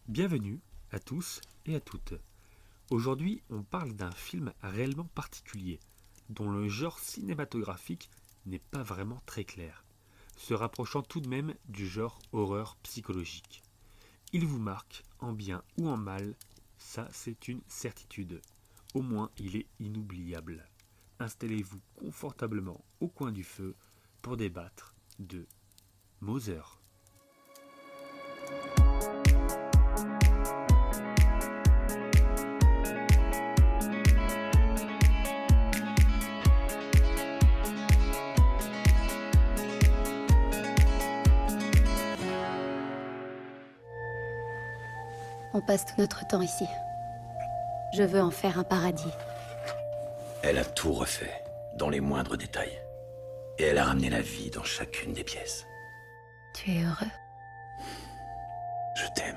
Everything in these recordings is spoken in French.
Bienvenue à tous et à toutes. Aujourd'hui, on parle d'un film réellement particulier, dont le genre cinématographique n'est pas vraiment très clair, se rapprochant tout de même du genre horreur psychologique. Il vous marque, en bien ou en mal, ça c'est une certitude. Au moins, il est inoubliable. Installez-vous confortablement au coin du feu pour débattre de Mother. On passe tout notre temps ici. Je veux en faire un paradis. Elle a tout refait, dans les moindres détails. Et elle a ramené la vie dans chacune des pièces. Tu es heureux? Je t'aime.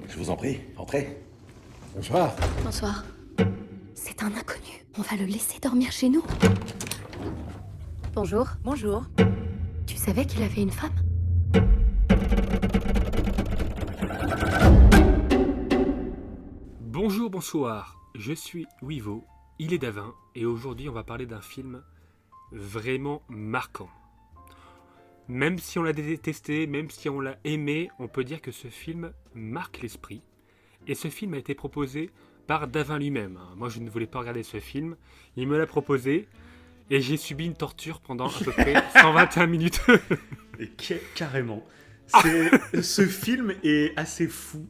Je vous en prie, entrez. Bonsoir. Bonsoir. C'est un inconnu. On va le laisser dormir chez nous. Bonjour. Bonjour. Tu savais qu'il avait une femme? Bonjour, bonsoir, je suis Wivo, il est Davin, et aujourd'hui on va parler d'un film vraiment marquant. Même si on l'a détesté, même si on l'a aimé, on peut dire que ce film marque l'esprit. Et ce film a été proposé par Davin lui-même. Moi je ne voulais pas regarder ce film, il me l'a proposé, et j'ai subi une torture pendant à peu près 121 minutes. Et carrément. Ce film est assez fou.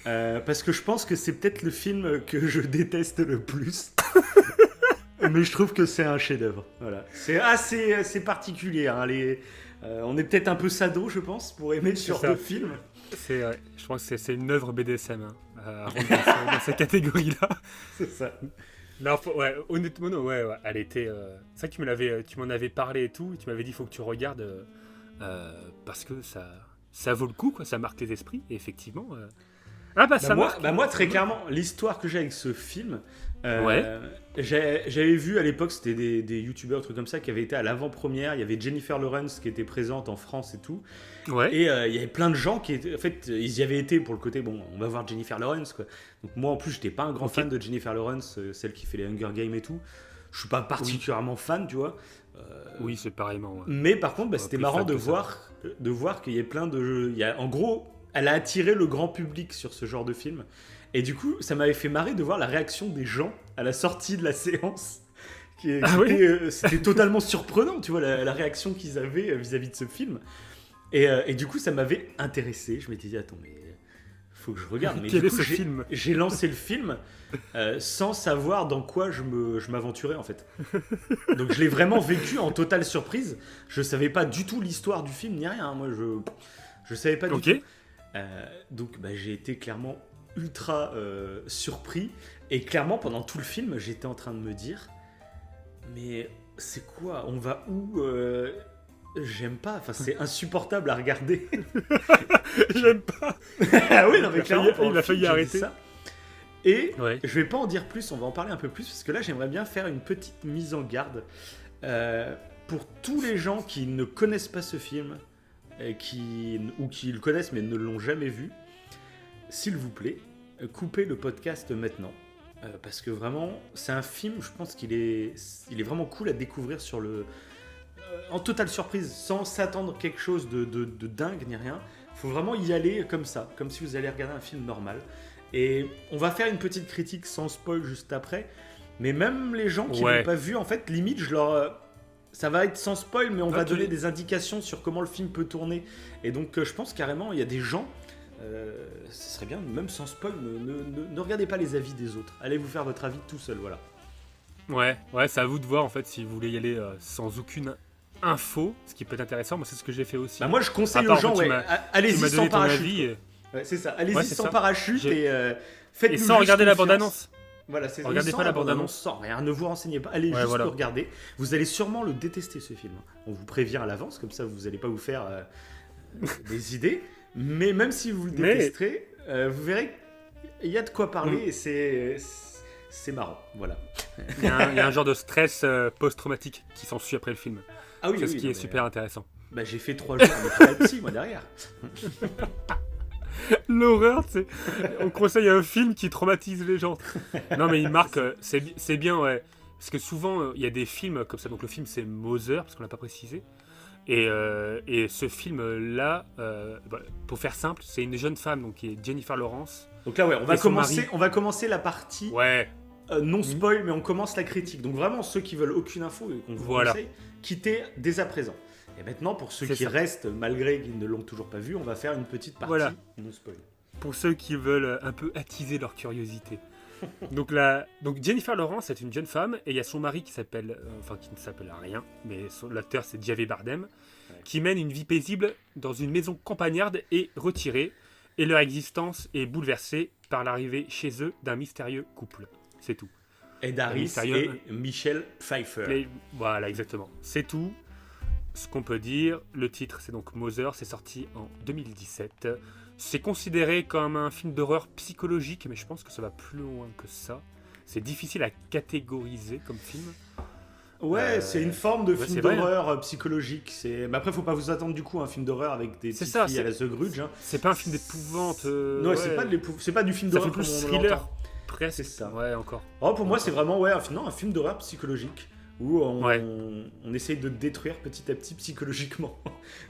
Parce que je pense que c'est peut-être le film que je déteste le plus. Mais je trouve que c'est un chef-d'œuvre. Voilà. C'est assez particulier. Hein. On est peut-être un peu sado, je pense, pour aimer ce genre de film. Je pense que c'est une œuvre BDSM, à rentrer dans cette catégorie-là. C'est ça. Non, honnêtement, non, ouais, elle était. C'est vrai que tu m'en avais parlé et tout, et tu m'avais dit il faut que tu regardes parce que ça vaut le coup, quoi, ça marque les esprits, et effectivement. Moi, très clairement, l'histoire que j'ai avec ce film, Ouais. j'avais vu à l'époque, c'était des youtubeurs, trucs comme ça, qui avaient été à l'avant-première. Il y avait Jennifer Lawrence qui était présente en France et tout. Ouais. Et il y avait plein de gens qui étaient. En fait, ils y avaient été pour le côté, bon, on va voir Jennifer Lawrence, quoi. Donc, moi, en plus, j'étais pas un grand fan de Jennifer Lawrence, celle qui fait les Hunger Games et tout. Je suis pas particulièrement fan, tu vois. Oui, c'est pareillement. Ouais. Mais par contre, c'était Plus marrant fan de que ça. voir qu'il y a plein de jeux. En gros, elle a attiré le grand public sur ce genre de film. Et du coup, ça m'avait fait marrer de voir la réaction des gens à la sortie de la séance. C'était totalement surprenant, tu vois, la réaction qu'ils avaient vis-à-vis de ce film. Et du coup, ça m'avait intéressé. Je m'étais dit, attends, mais faut que je regarde. Mais Quel du est coup, ce film ? j'ai lancé le film sans savoir dans quoi je m'aventurais, en fait. Donc, je l'ai vraiment vécu en totale surprise. Je savais pas du tout l'histoire du film, ni rien. Moi, je savais pas du tout. Donc, j'ai été clairement ultra surpris. Et clairement, pendant tout le film, j'étais en train de me dire, mais c'est quoi? On va où? J'aime pas, enfin c'est insupportable à regarder. J'aime pas. Ah oui, non mais clairement, Il a failli arrêter. ça. Et Ouais. je vais pas en dire plus, on va en parler un peu plus, parce que là j'aimerais bien faire une petite mise en garde pour tous les gens qui ne connaissent pas ce film, ou qui le connaissent mais ne l'ont jamais vu. S'il vous plaît, coupez le podcast maintenant. Parce que vraiment, c'est un film, je pense qu'il est vraiment cool à découvrir en totale surprise, sans s'attendre à quelque chose de dingue ni rien. Il faut vraiment y aller comme ça, comme si vous alliez regarder un film normal. Et on va faire une petite critique sans spoil juste après. Mais même les gens qui l'ont pas vu, en fait, limite, ça va être sans spoil, mais on va donner des indications sur comment le film peut tourner. Et donc, je pense carrément, il y a des gens... ce serait bien, même sans spoil, ne regardez pas les avis des autres. Allez vous faire votre avis tout seul, voilà. Ouais, c'est à vous de voir en fait si vous voulez y aller sans aucune info, ce qui peut être intéressant. Moi, c'est ce que j'ai fait aussi. Moi, je conseille aux gens, allez-y sans parachute. Avis, Ouais, c'est ça, allez-y sans parachute et faites-nous et sans regarder la bande-annonce. Voilà, c'est regardez pas la bande-annonce. Sans rien, ne vous renseignez pas, allez juste le regarder. Vous allez sûrement le détester ce film. On vous prévient à l'avance, comme ça vous n'allez pas vous faire des idées. Mais même si vous le détesterez, vous verrez il y a de quoi parler et c'est marrant, voilà. Il y a un genre de stress post-traumatique qui s'ensuit après le film. Ah oui, C'est ce qui est super intéressant. Bah, j'ai fait 3 jours de thérapie, moi, derrière. L'horreur, on conseille un film qui traumatise les gens. Non, mais il marque, c'est bien, ouais. Parce que souvent, il y a des films comme ça. Donc le film, c'est Mother, parce qu'on l'a pas précisé. Et ce film-là, pour faire simple, c'est une jeune femme donc, qui est Jennifer Lawrence. Donc là, ouais, on va commencer la partie ouais. non spoil, mais on commence la critique. Donc vraiment, ceux qui veulent aucune info et qu'on vous conseille, quittez dès à présent. Et maintenant, pour ceux qui restent, malgré qu'ils ne l'ont toujours pas vu, on va faire une petite partie non spoil. Pour ceux qui veulent un peu attiser leur curiosité. donc Jennifer Lawrence est une jeune femme et il y a son mari qui ne s'appelle rien, mais l'acteur c'est Javier Bardem, qui mène une vie paisible dans une maison campagnarde et retirée, et leur existence est bouleversée par l'arrivée chez eux d'un mystérieux couple. C'est tout. Ed Harris et Michelle Pfeiffer. Voilà, exactement. C'est tout ce qu'on peut dire. Le titre, c'est donc Mother, c'est sorti en 2017. C'est considéré comme un film d'horreur psychologique, mais je pense que ça va plus loin que ça. C'est difficile à catégoriser comme film. Ouais, c'est une forme de film d'horreur psychologique. Mais après, faut pas vous attendre du coup à un film d'horreur avec des petites filles à la The Grudge. Hein. C'est pas un film d'épouvante. Non, c'est pas du film d'horreur. Ça fait plus thriller. Presque. C'est ça. Ouais, encore. Oh, pour moi, c'est vraiment un film d'horreur psychologique où on essaye de détruire petit à petit psychologiquement.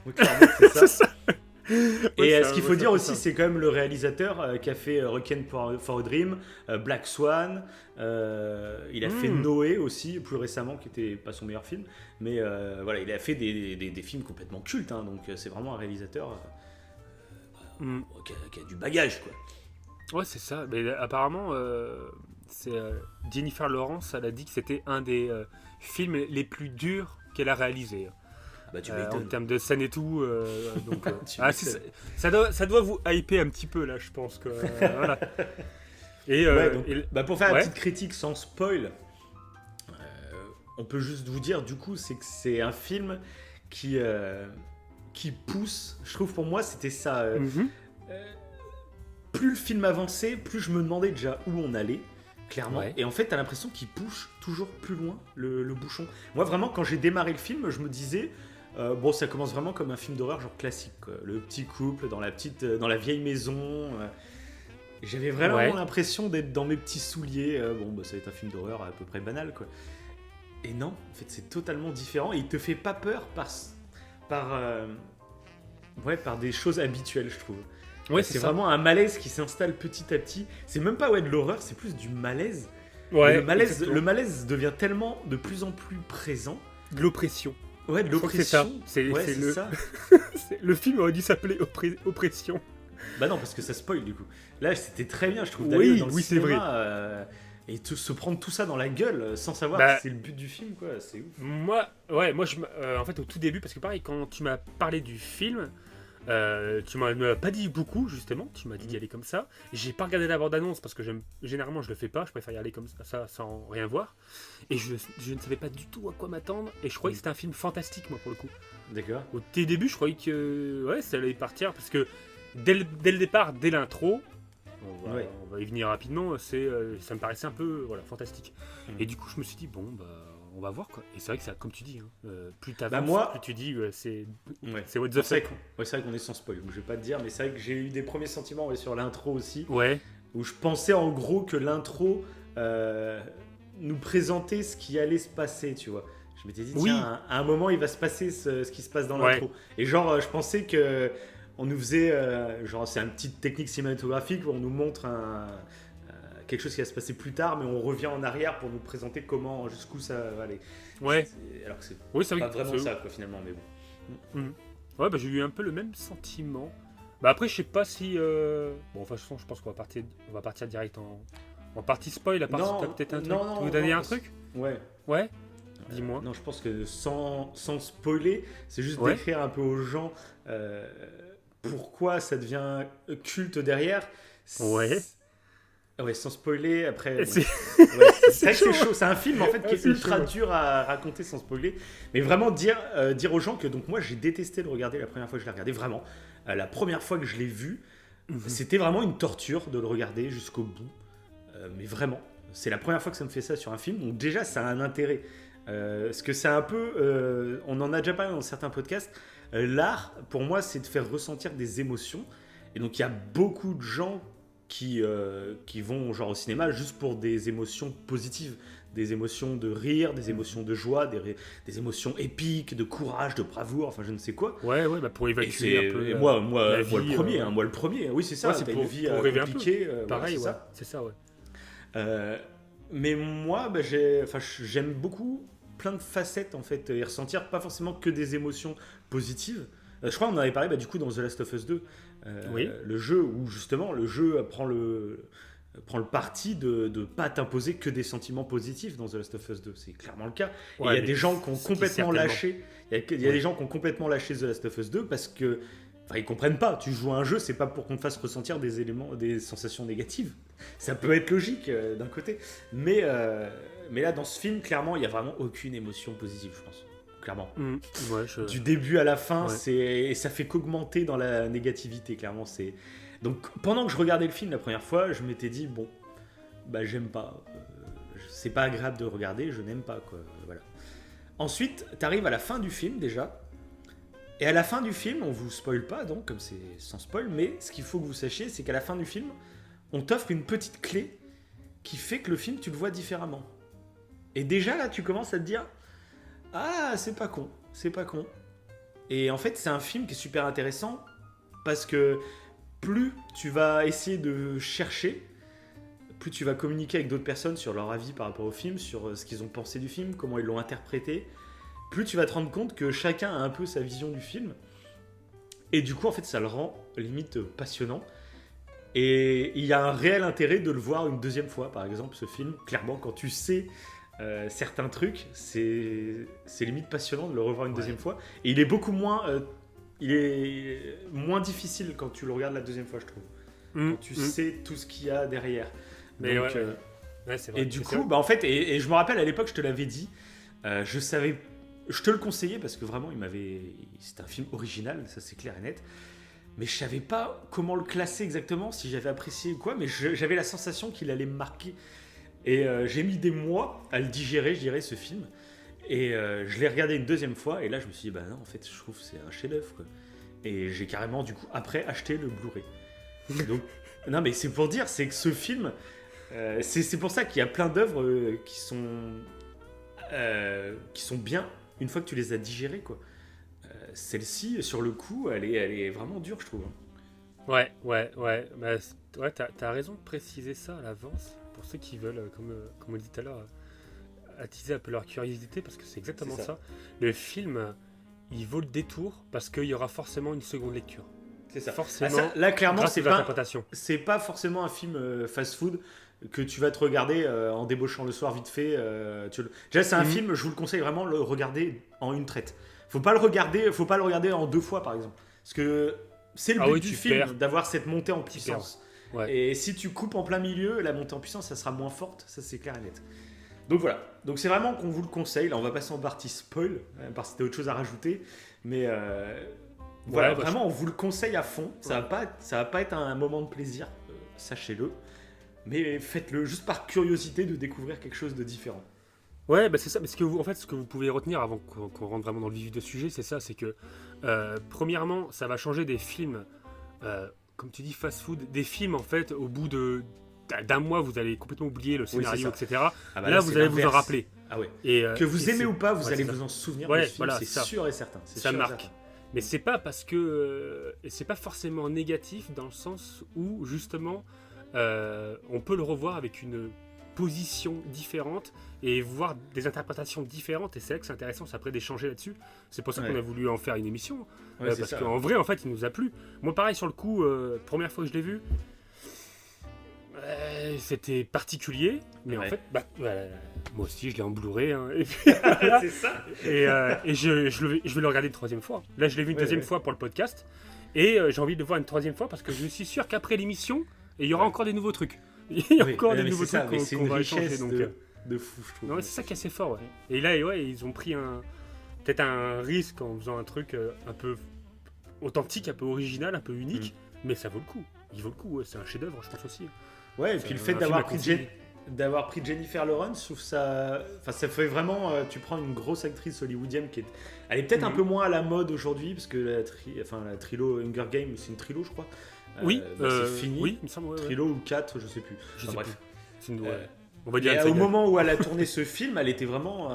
Donc, clairement, c'est ça. Et ce qu'il faut dire aussi, c'est quand même le réalisateur qui a fait Requiem for a Dream, Black Swan, il a fait Noé aussi, plus récemment, qui était pas son meilleur film, mais voilà, il a fait des films complètement cultes, hein, donc c'est vraiment un réalisateur qui a du bagage, quoi. Ouais, c'est ça, mais apparemment, c'est Jennifer Lawrence, elle a dit que c'était un des films les plus durs qu'elle a réalisés. Bah, en termes de scène et tout, donc ça doit vous hyper un petit peu là, je pense que voilà. Et, pour faire la petite critique sans spoil, on peut juste vous dire du coup, c'est que c'est un film qui pousse. Je trouve pour moi c'était ça. Plus le film avançait, plus je me demandais déjà où on allait. Clairement. Ouais. Et en fait, t'as l'impression qu'il pousse toujours plus loin le bouchon. Moi, vraiment, quand j'ai démarré le film, je me disais, ça commence vraiment comme un film d'horreur genre classique, quoi. Le petit couple dans la vieille maison. J'avais vraiment l'impression d'être dans mes petits souliers. Ça va être un film d'horreur à peu près banal, quoi. Et non, en fait, c'est totalement différent. Et il te fait pas peur par des choses habituelles, je trouve. Ouais, c'est vraiment un malaise qui s'installe petit à petit. C'est même pas de l'horreur, c'est plus du malaise. Ouais, le malaise devient tellement de plus en plus présent. De l'oppression. Ouais, de l'oppression. C'est ça. Le film aurait dû s'appeler Oppression. Bah non, parce que ça spoil du coup. Là, c'était très bien, je trouve, d'aller dans le cinéma, et se prendre tout ça dans la gueule sans savoir que c'est le but du film, quoi. C'est ouf. Moi, en fait, au tout début, parce que pareil, quand tu m'as parlé du film... tu m'as pas dit beaucoup, justement. Tu m'as dit d'y aller comme ça. J'ai pas regardé la bande-annonce parce que généralement je le fais pas. Je préfère y aller comme ça sans rien voir. Et je ne savais pas du tout à quoi m'attendre. Et je croyais que c'était un film fantastique, moi, pour le coup. D'accord. Au début, je croyais que ça allait partir parce que dès le départ, dès l'intro, on va y venir rapidement. Ça me paraissait un peu fantastique. Et du coup, je me suis dit on va voir, quoi. Et c'est vrai que ça, comme tu dis, plus t'avances, plus tu dis c'est what the fuck. C'est vrai qu'on est sans spoil, donc je vais pas te dire, mais c'est vrai que j'ai eu des premiers sentiments sur l'intro aussi. Ouais. Où je pensais en gros que l'intro nous présentait ce qui allait se passer, tu vois. Je m'étais dit, tiens, à un moment, il va se passer ce qui se passe dans l'intro. Et genre, je pensais que on nous faisait, c'est une petite technique cinématographique où on nous montre quelque chose qui va se passer plus tard, mais on revient en arrière pour nous présenter jusqu'où ça va aller. Ouais. Alors que c'est pas vraiment ça, quoi, finalement, mais bon. Ouais, j'ai eu un peu le même sentiment. Après, je sais pas si... de toute façon, je pense qu'on va partir direct en partie spoil. T'as peut-être un truc. Tu veux donner un truc ? Ouais. Dis-moi. Non, je pense que sans spoiler, c'est juste décrire un peu aux gens pourquoi ça devient culte derrière. Ouais, sans spoiler, après... C'est vrai que c'est chaud, c'est un film en fait qui est ultra dur à raconter sans spoiler, mais vraiment dire aux gens que donc moi j'ai détesté le regarder la première fois que je l'ai regardé, vraiment. La première fois que je l'ai vu, C'était vraiment une torture de le regarder jusqu'au bout. Mais vraiment, c'est la première fois que ça me fait ça sur un film. Donc déjà, ça a un intérêt. Parce que c'est un peu... on en a déjà parlé dans certains podcasts. L'art, pour moi, c'est de faire ressentir des émotions. Et donc, il y a beaucoup de gens qui vont genre au cinéma juste pour des émotions positives. Des émotions de rire, des émotions de joie, des émotions épiques, de courage, de bravoure, enfin je ne sais quoi. Ouais, bah pour évacuer un peu. Et moi la vie, le premier, oui c'est ça, c'est t'as pour une vie rêver un compliquée. Pareil, voilà, c'est ça, ouais. Mais moi, j'aime beaucoup plein de facettes en fait, et ressentir pas forcément que des émotions positives. Je crois qu'on en avait parlé du coup dans The Last of Us 2, Oui. le jeu où justement le jeu prend le parti de ne pas t'imposer que des sentiments positifs dans The Last of Us 2. C'est clairement le cas. Et il y a des gens qui ont complètement lâché. Il y a des gens qui ont complètement lâché The Last of Us 2 parce que ils comprennent pas. Tu joues à un jeu, c'est pas pour qu'on te fasse ressentir des sensations négatives. Ça peut être logique d'un côté, mais là dans ce film, clairement, il y a vraiment aucune émotion positive, je pense. Clairement. Ouais, Du début à la fin, Ouais. et ça fait qu'augmenter dans la négativité. Clairement, donc pendant que je regardais le film la première fois, je m'étais dit bon, j'aime pas. C'est pas agréable de regarder, je n'aime pas quoi. Voilà. Ensuite, t'arrives à la fin du film déjà. Et à la fin du film, on vous spoil pas donc, comme c'est sans spoil, mais ce qu'il faut que vous sachiez, c'est qu'à la fin du film, on t'offre une petite clé qui fait que le film, tu le vois différemment. Et déjà là, tu commences à te dire ah, c'est pas con. Et en fait, c'est un film qui est super intéressant parce que plus tu vas essayer de chercher, plus tu vas communiquer avec d'autres personnes sur leur avis par rapport au film, sur ce qu'ils ont pensé du film, comment ils l'ont interprété, plus tu vas te rendre compte que chacun a un peu sa vision du film. Et du coup, en fait, ça le rend limite passionnant. Et il y a un réel intérêt de le voir une deuxième fois, par exemple, ce film. Clairement, quand tu sais certains trucs, c'est limite passionnant de le revoir une deuxième fois. Et il est beaucoup moins... il est moins difficile quand tu le regardes la deuxième fois, je trouve. Quand tu sais tout ce qu'il y a derrière. Mais donc, ouais, c'est vrai. et du coup, en fait, et je me rappelle à l'époque, je te l'avais dit, je te le conseillais parce que vraiment, c'était un film original, ça c'est clair et net. Mais je savais pas comment le classer exactement, si j'avais apprécié ou quoi, mais j'avais la sensation qu'il allait me marquer. Et j'ai mis des mois à le digérer, je dirais, ce film. Et je l'ai regardé une deuxième fois, et là je me suis dit, non, en fait, je trouve que c'est un chef-d'œuvre, quoi. Et j'ai carrément, du coup, après, acheté le Blu-ray. Donc, non, mais c'est pour dire, c'est que ce film, c'est pour ça qu'il y a plein d'œuvres qui sont bien une fois que tu les as digérées, quoi. Celle-ci, sur le coup, elle est vraiment dure, je trouve. Ouais. T'as raison de préciser ça à l'avance pour ceux qui veulent, comme on dit tout à l'heure, attiser un peu leur curiosité, parce que c'est exactement ça. Le film, il vaut le détour parce qu'il y aura forcément une seconde lecture. C'est ça. Forcément. Là, clairement, c'est pas forcément un film fast-food que tu vas te regarder en débauchant le soir vite fait. Déjà, c'est un film, je vous le conseille vraiment, le regarder en une traite. Faut pas le regarder en deux fois, par exemple. Parce que c'est le but du film, d'avoir cette montée en puissance. Ouais. Et si tu coupes en plein milieu, la montée en puissance, ça sera moins forte, ça c'est clair et net. Donc voilà, donc c'est vraiment qu'on vous le conseille. Là, on va passer en partie spoil, parce que t'as autre chose à rajouter. Mais voilà, vraiment, on vous le conseille à fond. Ça va pas être un moment de plaisir, sachez-le. Mais faites-le juste par curiosité de découvrir quelque chose de différent. Ouais, c'est ça. Mais ce que vous pouvez retenir avant qu'on rentre vraiment dans le vif du sujet, c'est ça, c'est que premièrement, ça va changer des films, comme tu dis, fast-food, des films en fait, au bout d'un mois, vous allez complètement oublier le scénario, etc. Là, vous allez vous en rappeler. Ah ouais. Que vous et aimez ou pas, vous allez vous en souvenir. Ouais, du film, voilà, c'est sûr et certain. Ça marque. Mais c'est pas parce que c'est pas forcément négatif dans le sens où justement on peut le revoir avec une position différente et voir des interprétations différentes, et c'est vrai que c'est intéressant, c'est après d'échanger là-dessus. C'est pour ça qu'on a voulu en faire une émission, parce qu'en vrai, en fait, il nous a plu. Moi, pareil, sur le coup, première fois que je l'ai vu, c'était particulier, mais en fait, moi aussi, je l'ai en Blu-ray, hein, et puis, c'est ça. Et je vais le regarder une troisième fois. Là, je l'ai vu une deuxième fois pour le podcast, et j'ai envie de le voir une troisième fois parce que je suis sûr qu'après l'émission, il y aura encore des nouveaux trucs. Il y a encore des nouveaux trucs qu'on va échanger. Donc, de fou, je trouve. Non, c'est ça qui est assez fort. Ouais. Et là, ils ont pris peut-être un risque en faisant un truc un peu authentique, un peu original, un peu unique, mais ça vaut le coup. il vaut le coup, ouais, c'est un chef-d'œuvre, je pense aussi. Ouais, et C'est puis le un fait film d'avoir à pris, conseiller. d'avoir pris Jennifer Lawrence, je trouve ça. Enfin, ça fait vraiment. Tu prends une grosse actrice hollywoodienne qui est. Elle est peut-être un peu moins à la mode aujourd'hui, parce que la trilo Hunger Games, c'est une trilo, je crois. Oui, c'est fini. oui, il me semble, ouais. Trilo ou 4, je sais plus. Je Enfin, sais bref. plus. C'est une, ouais. Euh, On va dire Et une au saga. moment où elle a tourné ce film, elle était vraiment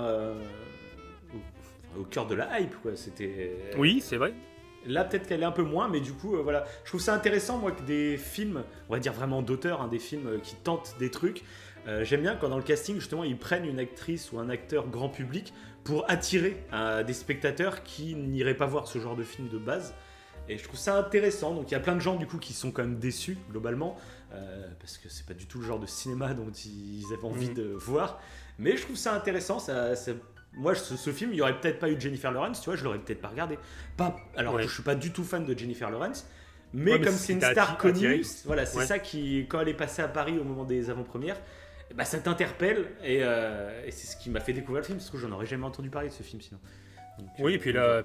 au cœur de la hype, quoi. C'était. Oui, c'est vrai. Là, peut-être qu'elle est un peu moins, mais du coup, voilà. Je trouve ça intéressant, moi, que des films, on va dire vraiment d'auteurs, hein, des films qui tentent des trucs. J'aime bien quand dans le casting, justement, ils prennent une actrice ou un acteur grand public pour attirer des spectateurs qui n'iraient pas voir ce genre de film de base. Et je trouve ça intéressant. Donc, il y a plein de gens, du coup, qui sont quand même déçus, globalement, parce que c'est pas du tout le genre de cinéma dont ils avaient envie de voir. Mais je trouve ça intéressant. Moi, ce film, il n'y aurait peut-être pas eu Jennifer Lawrence, tu vois, je l'aurais peut-être pas regardé. Alors que je suis pas du tout fan de Jennifer Lawrence, mais comme c'est une star connue, voilà, c'est ça qui, quand elle est passée à Paris au moment des avant-premières, bah, ça t'interpelle et c'est ce qui m'a fait découvrir le film, parce que j'en aurais jamais entendu parler de ce film sinon. Donc, Oui, et puis là,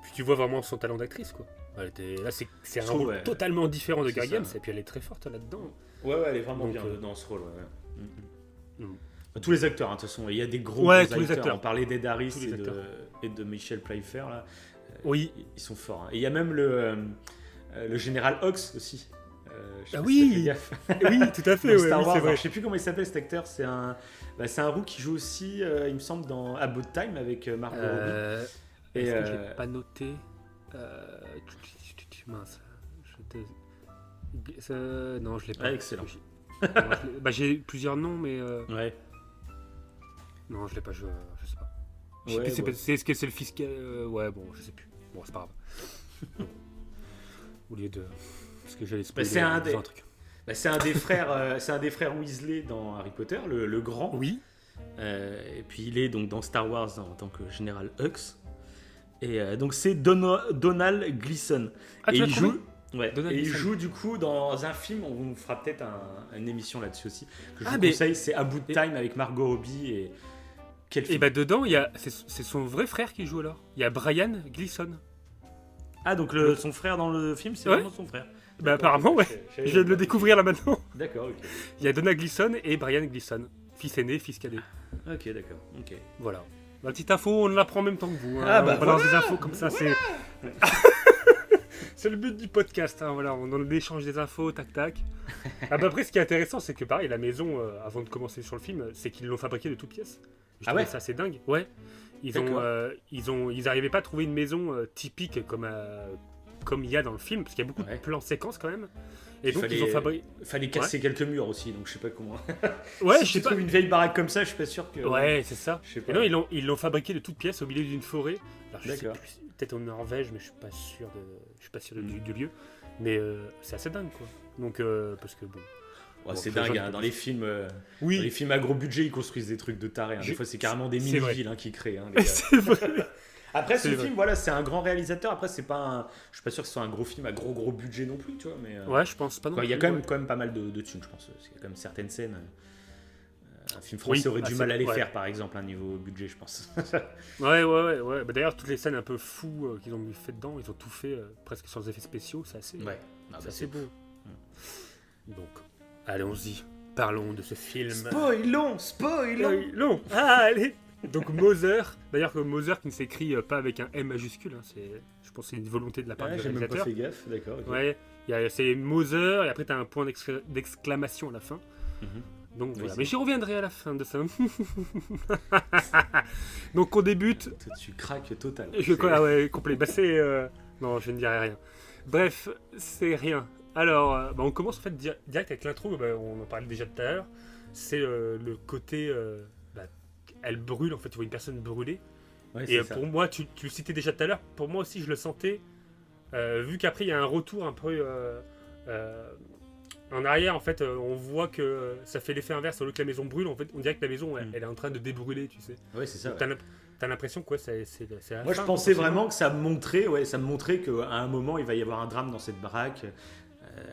puis tu vois vraiment son talent d'actrice, quoi. Là, c'est un rôle totalement différent de Hunger Games, et puis elle est très forte là-dedans. Ouais, elle est vraiment bien dans ce rôle. Tous les acteurs, de toute façon, il y a des gros acteurs. On parlait d'Ed Harris et de Michel Pfeiffer, là. Oui. Ils sont forts. Hein. Et il y a même le général Hux aussi. Oui, tout à fait. Star Wars, c'est vrai. Je sais plus comment il s'appelle cet acteur. C'est un roux qui joue aussi, il me semble, dans About Time avec Margot Robbie. Est-ce que je l'ai pas noté mince. Non, je l'ai pas. Excellent. J'ai plusieurs noms, mais. Ouais. Non, je l'ai pas. Je sais pas. Est-ce que c'est le fils ouais, bon, je sais plus. Bon, c'est pas grave. Au lieu de. Parce que j'allais spoiler un truc. C'est un des frères Weasley dans Harry Potter, le grand. Oui. Et puis il est donc dans Star Wars en tant que général Hux. Et donc c'est Donald Gleeson. Et il joue. Ouais. Et il joue du coup dans un film, on vous fera peut-être une émission là-dessus aussi, que je vous conseille, c'est About Time avec Margot Robbie et quel film. Et dedans, c'est son vrai frère qui joue alors. Il y a Brian Gleeson. Ah donc son frère dans le film, c'est vraiment son frère. Apparemment ouais, je viens de le découvrir là maintenant. D'accord, ok. Il y a Donald Gleeson et Brian Gleeson, fils aîné, fils cadet. Ok, d'accord, ok. Voilà. La petite info, on l'apprend en même temps que vous. Hein. On balance des infos comme ça, c'est... C'est le but du podcast, hein, voilà, on échange des infos, tac tac. Après, ce qui est intéressant, c'est que pareil, la maison, avant de commencer sur le film, c'est qu'ils l'ont fabriquée de toutes pièces. Je trouvais ça assez dingue. Ouais. Ils n'arrivaient pas à trouver une maison typique comme il y a dans le film, parce qu'il y a beaucoup de plans séquences quand même. Et donc ils ont fabriqué. Fallait casser quelques murs aussi, donc je sais pas comment. Ouais, si tu trouves une vieille baraque comme ça, je suis pas sûr que. Ouais, c'est ça. Et non, ils l'ont fabriqué de toutes pièces au milieu d'une forêt. Alors, je sais plus, peut-être en Norvège, mais je suis pas sûr du lieu. Mais c'est assez dingue, quoi. Donc parce que bon. Ouais, c'est dingue, hein, dans les films. Dans les films à gros budget, ils construisent des trucs de taré. Hein. Des fois, c'est carrément des mini-villes qu'ils créent. Hein, c'est vrai. Après, ce film, voilà, c'est un grand réalisateur. Après, c'est pas je suis pas sûr que ce soit un gros film à gros budget non plus, tu vois. Mais, ouais, je pense pas non plus. Il y a quand même pas mal de thunes, je pense. Il y a quand même certaines scènes. Un film français aurait du mal à les faire, par exemple, un niveau budget, je pense. Ouais. D'ailleurs, toutes les scènes un peu fous qu'ils ont fait dedans, ils ont tout fait presque sans effets spéciaux. C'est assez, c'est assez beau. Donc, allons-y. Parlons de ce film. Spoilons. Allez. Donc Mother, d'ailleurs que Mother qui ne s'écrit pas avec un M majuscule, hein, je pense que c'est une volonté de la part du réalisateur. J'ai même pas fait gaffe, d'accord. Okay. Ouais, c'est Mother et après t'as un point d'exclamation à la fin. Donc voilà, mais j'y reviendrai à la fin de ça. Donc on débute. Tu craques total. Complet. Non, je ne dirai rien. Bref, c'est rien. Alors, on commence en fait direct avec l'intro. On en parlait déjà tout à l'heure. C'est le côté. Elle brûle, en fait, tu vois une personne brûlée. Ouais, et pour moi, tu le citais déjà tout à l'heure, pour moi aussi je le sentais, vu qu'après il y a un retour un peu en arrière, en fait, on voit que ça fait l'effet inverse, au lieu que la maison brûle, en fait, on dirait que la maison elle est en train de débrûler, tu sais. Ouais, c'est ça. T'as l'impression que c'est moi je pensais vraiment que ça me montrait qu'à un moment il va y avoir un drame dans cette baraque,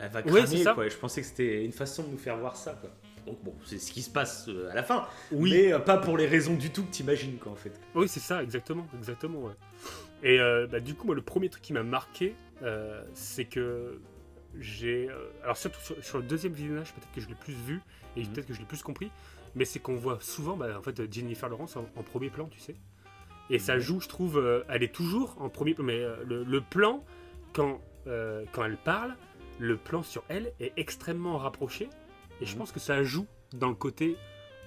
elle va cramer, quoi. Je pensais que c'était une façon de nous faire voir ça, quoi. Donc bon, c'est ce qui se passe à la fin, mais pas pour les raisons du tout que t'imagines, quoi, en fait. Oui, c'est ça, exactement, ouais. Et du coup, moi, le premier truc qui m'a marqué, c'est que alors surtout sur le deuxième visionnage, peut-être que je l'ai plus vu et peut-être que je l'ai plus compris, mais c'est qu'on voit souvent en fait Jennifer Lawrence en premier plan, tu sais. Et ça joue, je trouve, elle est toujours en premier plan, mais le plan quand elle parle, le plan sur elle est extrêmement rapproché et je pense que ça joue dans le côté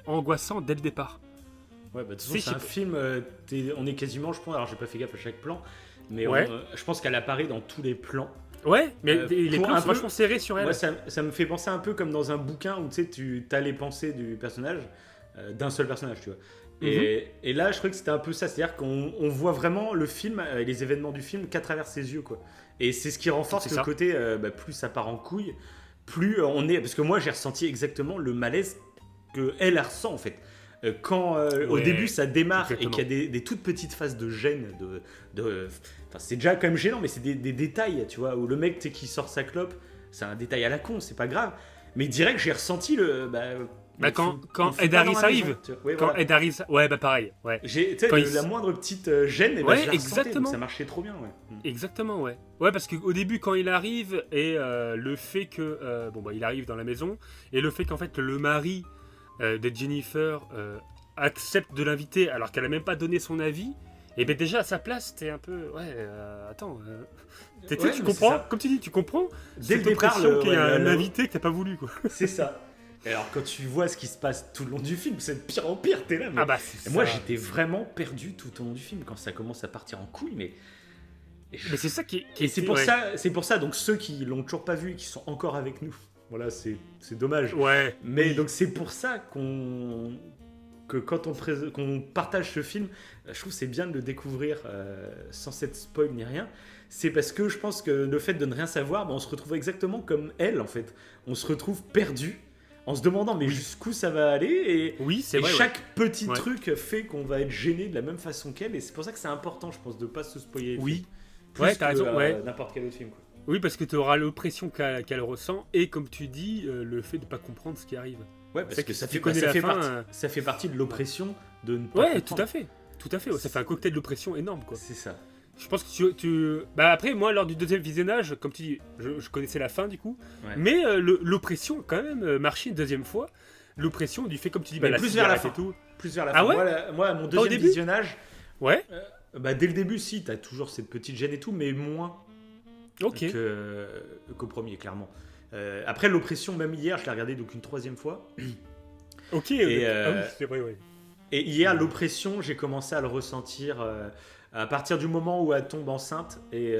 angoissant dès le départ. Ouais, bah de toute façon, c'est un film, on est quasiment, je pense, alors j'ai pas fait gaffe à chaque plan, mais Ouais. je pense qu'elle apparaît dans tous les plans. Ouais, mais les pour plans un sont peu- vachement serrés sur elle. Moi, ça me fait penser un peu comme dans un bouquin où tu sais, tu as les pensées du personnage, d'un seul personnage, tu vois. Et là, je trouvais que c'était un peu ça, c'est-à-dire qu'on voit vraiment le film, les événements du film qu'à travers ses yeux, quoi. Et c'est ce qui renforce C'est le ça. côté, plus ça part en couille, plus on est. Parce que moi, j'ai ressenti exactement le malaise que elle ressent, en fait. Quand au Ouais, début ça démarre exactement. et qu'il y a des toutes petites phases de gêne, enfin, c'est déjà quand même gênant, mais c'est des détails, tu vois, où le mec tu sais, qui sort sa clope, c'est un détail à la con, c'est pas grave. Mais direct, j'ai ressenti le. Quand Ed Harris arrive. Ouais, Quand voilà. Ed Harris, ouais, bah pareil, ouais. Tu sais, quand la moindre petite gêne, Ouais, je la ressentais, exactement. donc ça marchait trop bien, ouais. Exactement, ouais. Ouais, parce qu'au début, quand il arrive, et le fait que. il arrive dans la maison, et le fait qu'en fait, le mari de Jennifer accepte de l'inviter alors qu'elle a même pas donné son avis, et bien déjà à sa place, t'es un peu. Ouais, attends. Tu Ouais, mais comprends, c'est ça. comme tu dis, tu comprends Dès le cette départ, impression qu'il y a un le- invité que t'as pas voulu, quoi. C'est ça. Et alors, quand tu vois ce qui se passe tout le long du film, c'est de pire en pire, t'es là. Mais... Ah bah, c'est Et moi, ça. j'étais vraiment perdu tout au long du film quand ça commence à partir en couille, mais. Mais c'est ça qui Et c'est était- pour ouais. ça, donc ceux qui l'ont toujours pas vu et qui sont encore avec nous, voilà, c'est dommage. Ouais. Mais oui. donc c'est pour ça que quand qu'on partage ce film, je trouve que c'est bien de le découvrir sans cette spoil ni rien. C'est parce que je pense que le fait de ne rien savoir, on se retrouve exactement comme elle en fait. On se retrouve perdu en se demandant mais jusqu'où ça va aller et, Oui, c'est et vrai. chaque petit Ouais. truc fait qu'on va être gêné de la même façon qu'elle et c'est pour ça que c'est important je pense de pas se spoiler. le Oui. film. Plus Ouais, t'as que, raison, ouais. n'importe quel autre film quoi. Oui, parce que tu auras l'oppression qu'elle ressent et comme tu dis, le fait de pas comprendre ce qui arrive. Ouais, parce C'est que que ça si fait, tu connais ça la fait fin, partie, ça fait partie de l'oppression de ne pas Ouais, comprendre. tout à fait. Tout à fait. Ouais, ça fait un cocktail d'oppression énorme, quoi. C'est ça. Je pense que Bah après, moi, lors du deuxième visionnage, comme tu dis, je connaissais la fin, du coup. Ouais. Mais l'oppression, quand même, marché une deuxième fois. L'oppression du fait, comme tu dis, Mais la plus vers la cigarette fin. et tout. Plus vers la Ah fin. ouais Moi, mon au deuxième début visionnage, Ouais, dès le début, si, t'as toujours cette petite gêne et tout, mais moins ok. qu'au premier, clairement. Après, l'oppression, même hier, je l'ai regardé donc une troisième fois. Ok, Et, ah oui, c'est vrai, ouais. Et hier, l'oppression, j'ai commencé à le ressentir à partir du moment où elle tombe enceinte et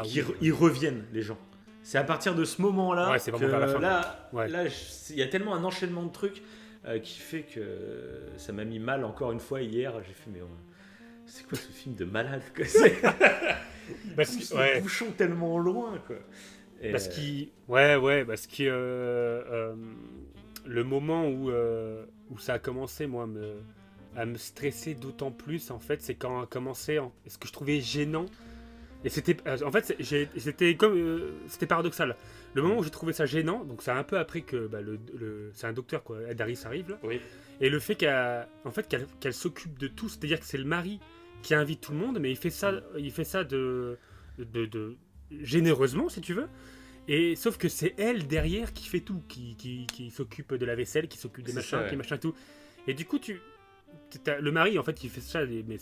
qu'ils ils reviennent, les gens. C'est à partir de ce moment-là Ouais, c'est que vraiment vers la fin. là, Ouais. là, il y a tellement un enchaînement de trucs qui fait que ça m'a mis mal encore une fois hier. J'ai fait, mais c'est quoi ce film de malade quoi. C'est Parce pousse que, le ouais. bouchon tellement loin quoi. Et, Parce qu'il. Ouais, parce que le moment où ça a commencé, moi, à me stresser d'autant plus, en fait, c'est quand a commencé. Ce que je trouvais gênant. Et c'était. En fait, c'était comme. C'était paradoxal. Le moment où j'ai trouvé ça gênant, donc c'est un peu après que c'est un docteur, quoi, Ed Harris arrive, là. oui. Et le fait qu'elle s'occupe de tout, c'est-à-dire que c'est le mari qui invite tout le monde, mais il fait ça de généreusement, si tu veux. Et sauf que c'est elle derrière qui fait tout, qui s'occupe de la vaisselle, qui s'occupe des C'est machins, ça, ouais. qui machin tout. Et du coup, le mari en fait, il fait ça, mais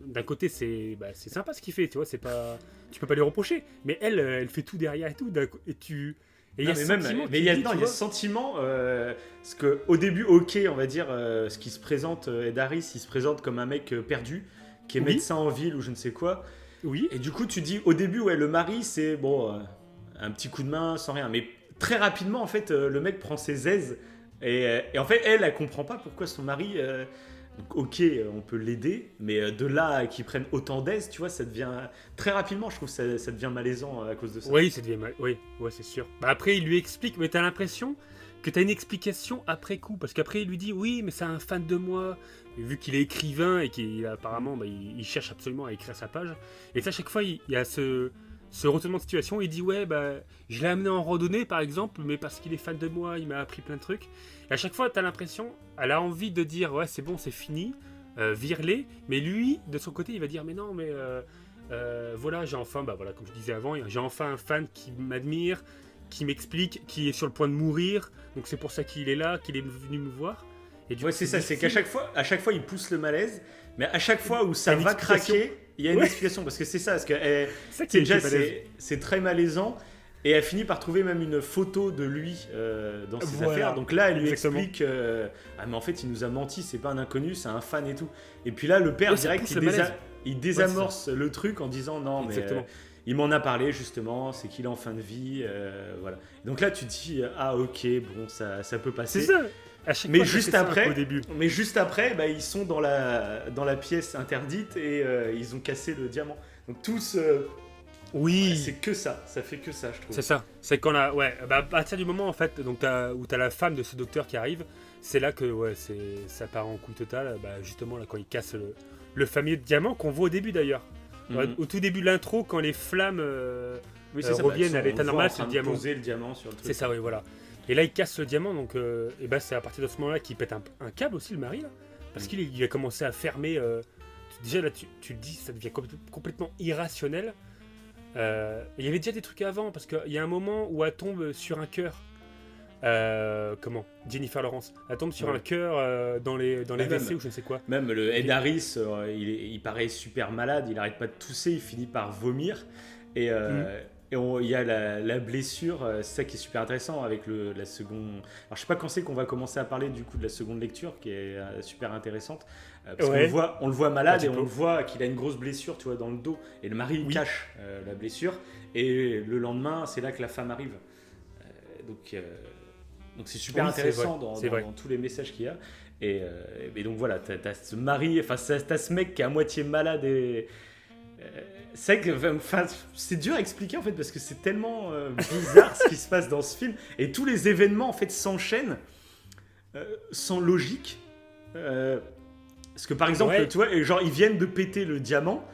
d'un côté c'est sympa ce qu'il fait, tu vois, c'est pas, tu peux pas lui reprocher. Mais elle fait tout derrière et tout, et tu. Et il y a Non, ce mais même, sentiment mais qui il y a, dit, non, tu il y a vois. ce sentiment, parce que au début, ok, on va dire, ce qui se présente, Ed Harris, il se présente comme un mec perdu, qui est Oui. médecin en ville ou je ne sais quoi. Oui. Et du coup, tu dis, au début, ouais, le mari, c'est bon, un petit coup de main sans rien. Mais très rapidement, en fait, le mec prend ses aises. Et en fait, elle comprend pas pourquoi son mari. Donc, ok, on peut l'aider, mais de là à qu'il prenne autant d'aise, tu vois, ça devient. Très rapidement, je trouve que ça devient malaisant à cause de ça. Oui, ça devient mal. Oui, ouais, c'est sûr. Bah après, il lui explique, mais t'as l'impression que t'as une explication après coup, parce qu'après il lui dit oui, mais c'est un fan de moi. Et vu qu'il est écrivain et qu'il apparemment, il cherche absolument à écrire sa page. Et ça, à chaque fois, il y a ce retournement de situation. Il dit ouais, bah je l'ai amené en randonnée par exemple, mais parce qu'il est fan de moi, il m'a appris plein de trucs. Et à chaque fois, t'as l'impression, elle a envie de dire ouais, c'est bon, c'est fini, vire-les. Mais lui, de son côté, il va dire mais non, mais voilà, comme je disais avant, j'ai enfin un fan qui m'admire, qui m'explique, qui est sur le point de mourir, donc c'est pour ça qu'il est là, qu'il est venu me voir. Et du Ouais, coup, c'est ça, c'est qu'à chaque fois, il pousse le malaise, mais à chaque fois où ça Il y a une va explication. craquer, il y a une Ouais. explication, parce que c'est ça, parce que c'est ça qui est déjà, malaisant. c'est très malaisant, et elle finit par trouver même une photo de lui dans ses Voilà. affaires, donc là, elle lui Exactement. explique, ah mais en fait, il nous a menti, c'est pas un inconnu, c'est un fan et tout. Et puis là, le père, Ouais, ça direct, pousse le malaise. il désamorce le truc en disant, non, mais... Exactement. il m'en a parlé justement, c'est qu'il est en fin de vie, voilà. Donc là tu te dis ah ok bon ça peut passer. C'est ça. À chaque Mais fois, juste c'est ça, après- au début. Mais juste après, bah, ils sont dans la pièce interdite et ils ont cassé le diamant. Donc tous, Oui. c'est que ça fait que ça je trouve. C'est ça. C'est quand à partir du moment en fait, donc où t'as la femme de ce docteur qui arrive, c'est là que ça part en couille total. Bah, justement là quand il casse le fameux diamant qu'on voit au début d'ailleurs. Mhm. Au tout début de l'intro, quand les flammes Oui, c'est ça, reviennent bah, à l'état on normal, voit en c'est train le de diamant. poser le diamant sur le truc. C'est ça, oui, voilà. Et là, il casse le diamant, donc et ben, c'est à partir de ce moment-là qu'il pète un câble aussi, le mari, là, parce qu'il va commencer à fermer. Déjà, là, tu te dis, ça devient complètement irrationnel. Il y avait déjà des trucs avant, parce qu'il y a un moment où elle tombe sur un cœur. Jennifer Lawrence. Elle tombe sur Ouais. un cœur dans les Même. WC ou je ne sais quoi. Même le Ed Harris, il paraît super malade, il arrête pas de tousser, il finit par vomir. Et il y a la blessure, c'est ça qui est super intéressant avec la seconde. Alors je sais pas quand c'est qu'on va commencer à parler du coup de la seconde lecture qui est super intéressante. Parce Ouais. on le voit malade Ouais, et tu on peux. le voit qu'il a une grosse blessure tu vois, dans le dos. Et le mari il Oui. cache la blessure. Et le lendemain, c'est là que la femme arrive. Donc c'est super Oui, c'est intéressant vrai, dans tous les messages qu'il y a. Et donc voilà, t'as ce mari, enfin t'as ce mec qui est à moitié malade et c'est vrai que enfin, c'est dur à expliquer en fait parce que c'est tellement bizarre ce qui se passe dans ce film et tous les événements en fait s'enchaînent sans logique. Parce que par exemple, Ouais. tu vois, genre ils viennent de péter le diamant,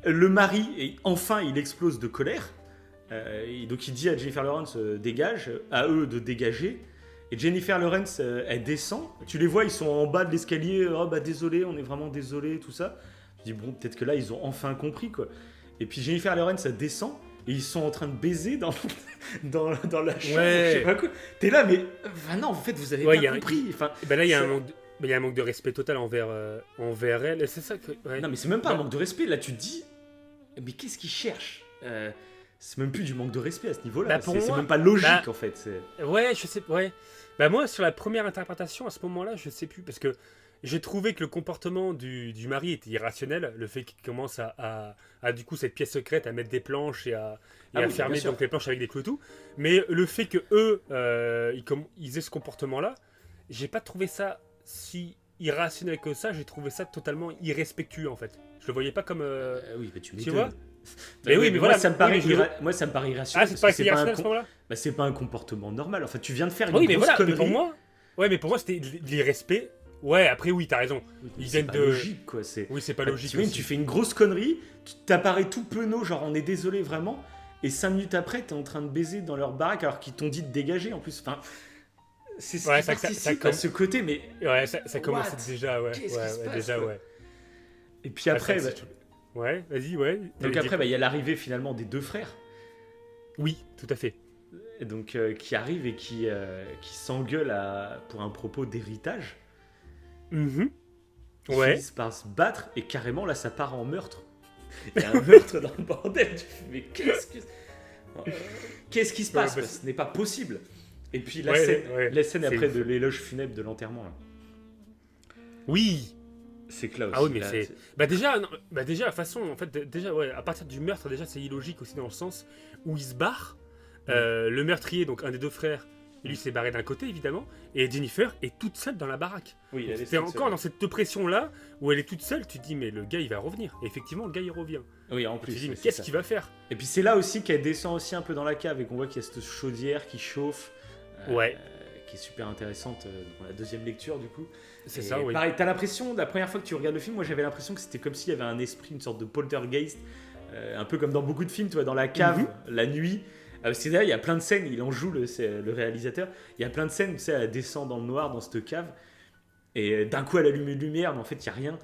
le mari et enfin il explose de colère. Et donc il dit à Jennifer Lawrence dégage, à eux de dégager. Et Jennifer Lawrence elle descend. Tu les vois, ils sont en bas de l'escalier. Oh bah désolé, on est vraiment désolé, tout ça. Je dis bon, peut-être que là ils ont enfin compris quoi. Et puis Jennifer Lawrence elle descend et ils sont en train de baiser dans dans la chambre. Ouais. Je sais pas quoi. T'es là mais enfin non en fait vous avez Ouais, pas y a- compris. Enfin Et ben là, il y a ça- un manque de respect total envers elle. Et c'est ça que. Ouais. non mais c'est même pas un Bah- manque de respect. Là tu te dis mais qu'est-ce qu'ils cherchent c'est même plus du manque de respect à ce niveau-là. Bah, pour c'est moi, même pas logique bah, en fait. Ouais, je sais. Ouais. Bah, moi, sur la première interprétation, à ce moment-là, je sais plus. Parce que j'ai trouvé que le comportement du mari était irrationnel. Le fait qu'il commence à du coup, cette pièce secrète, à mettre des planches et à Oui, fermer bien sûr. donc, les planches avec des clous et tout. Mais le fait que eux, ils aient ce comportement-là, j'ai pas trouvé ça si irrationnel que ça. J'ai trouvé ça totalement irrespectueux, en fait. Je le voyais pas comme. Oui, mais tu Tu m'étonnes. vois Mais oui, mais moi, voilà, ça me oui, paraît mais je- moi, ça me paraît irrationnel. Ah, c'est parce pas que c'est pas un irrationnel à ce moment-là. bah, c'est pas un comportement normal. Enfin, tu viens de faire une Oui, mais grosse voilà, mais connerie. pour moi, c'était de l'irrespect. Ouais, après, oui, t'as raison. Mais ils c'est viennent pas de- logique, quoi. C'est. Oui, c'est pas Bah, logique. t'imagines, aussi. tu fais une grosse connerie, tu t'apparais tout penaud, genre on est désolé vraiment, et 5 minutes après, t'es en train de baiser dans leur baraque alors qu'ils t'ont dit de dégager en plus. Enfin, c'est ce Ouais, qui ça participe à ce côté, mais. Ouais, ça commence What déjà, ouais. Qu'est-ce Ouais, qui se ouais, passe, déjà, quoi ouais. Et puis après, Ouais, Ouais, vas-y, ouais. donc T'avais après, dit- bah, il y a l'arrivée finalement des deux frères. Oui, tout à fait. Et donc, qui arrivent et qui s'engueulent pour un propos d'héritage. Mhm. Ils Ouais. finissent par se battre et carrément là ça part en meurtre. Il y a un meurtre dans le bordel. Tu fais, mais qu'est-ce qui se passe Ouais, bah, quoi ce n'est pas possible. Et puis Ouais, ouais. la scène C'est après ouf. de l'éloge funèbre de l'enterrement. Là. Oui. C'est que là aussi. Ah oui, mais là, c'est. Bah déjà, non, bah déjà, la façon, en fait, déjà, ouais, à partir du meurtre, déjà, c'est illogique aussi dans le sens où il se barre. Le meurtrier, donc un des deux frères, lui s'est barré d'un côté, évidemment, et Jennifer est toute seule dans la baraque. Oui, elle est C'est seule, encore dans cette pression-là où elle est toute seule, tu te dis, mais le gars, il va revenir. Et effectivement, le gars, il revient. Oui, en Tu te plus. dis, mais c'est qu'est-ce ça. qu'il va faire? Et puis c'est là aussi qu'elle descend aussi un peu dans la cave et qu'on voit qu'il y a cette chaudière qui chauffe. Ouais. Qui est super intéressante dans la deuxième lecture du coup. C'est Et ça, oui. Pareil, t'as l'impression, la première fois que tu regardes le film, moi j'avais l'impression que c'était comme s'il y avait un esprit, une sorte de poltergeist, un peu comme dans beaucoup de films, tu vois, dans la cave, la nuit. Parce que d'ailleurs, il y a plein de scènes, il en joue, c'est le réalisateur, il y a plein de scènes, tu sais, elle descend dans le noir, dans cette cave. Et d'un coup, elle allume une lumière, mais en fait, il n'y a rien.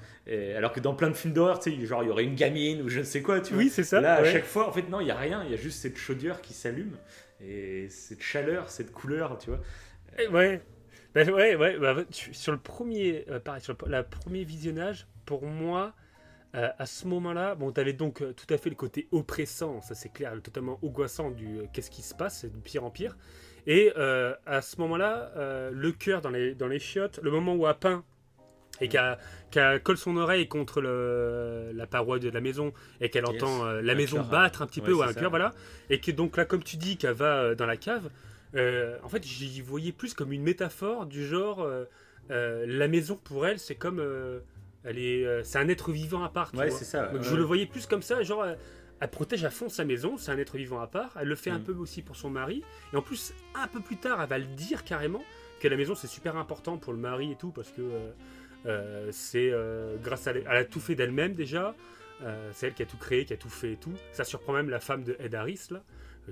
Alors que dans plein de films d'horreur, tu sais, genre, il y aurait une gamine ou je ne sais quoi, tu vois. Oui, c'est ça. Là, à ouais. chaque fois, en fait, non, il n'y a rien. Il y a juste cette chaudière qui s'allume. Et cette chaleur, cette couleur, tu vois. Ouais. Bah, sur le premier, pareil, sur la premier visionnage, pour moi, à ce moment-là, bon, t'avais donc tout à fait le côté oppressant, ça c'est clair, totalement angoissant du qu'est-ce qui se passe, c'est de pire en pire. Et à ce moment-là, le cœur dans les chiottes, le moment où elle peint et qu'elle colle son oreille contre la paroi de la maison et qu'elle entend la Un maison cœur, battre un petit peu, ouais, ou c'est un ça. cœur, voilà. Et que donc là, comme tu dis, qu'elle va dans la cave, en fait, j'y voyais plus comme une métaphore du genre, la maison pour elle, c'est comme, c'est un être vivant à part. Tu Ouais, vois. c'est ça. Donc ouais. je le voyais plus comme ça, genre, elle protège à fond sa maison, c'est un être vivant à part. Elle le fait un Mm. peu aussi pour son mari. Et en plus, un peu plus tard, elle va le dire carrément que la maison c'est super important pour le mari et tout parce que c'est grâce à elle a tout fait d'elle-même déjà. C'est elle qui a tout créé, qui a tout fait et tout. Ça surprend même la femme de Ed Harris là,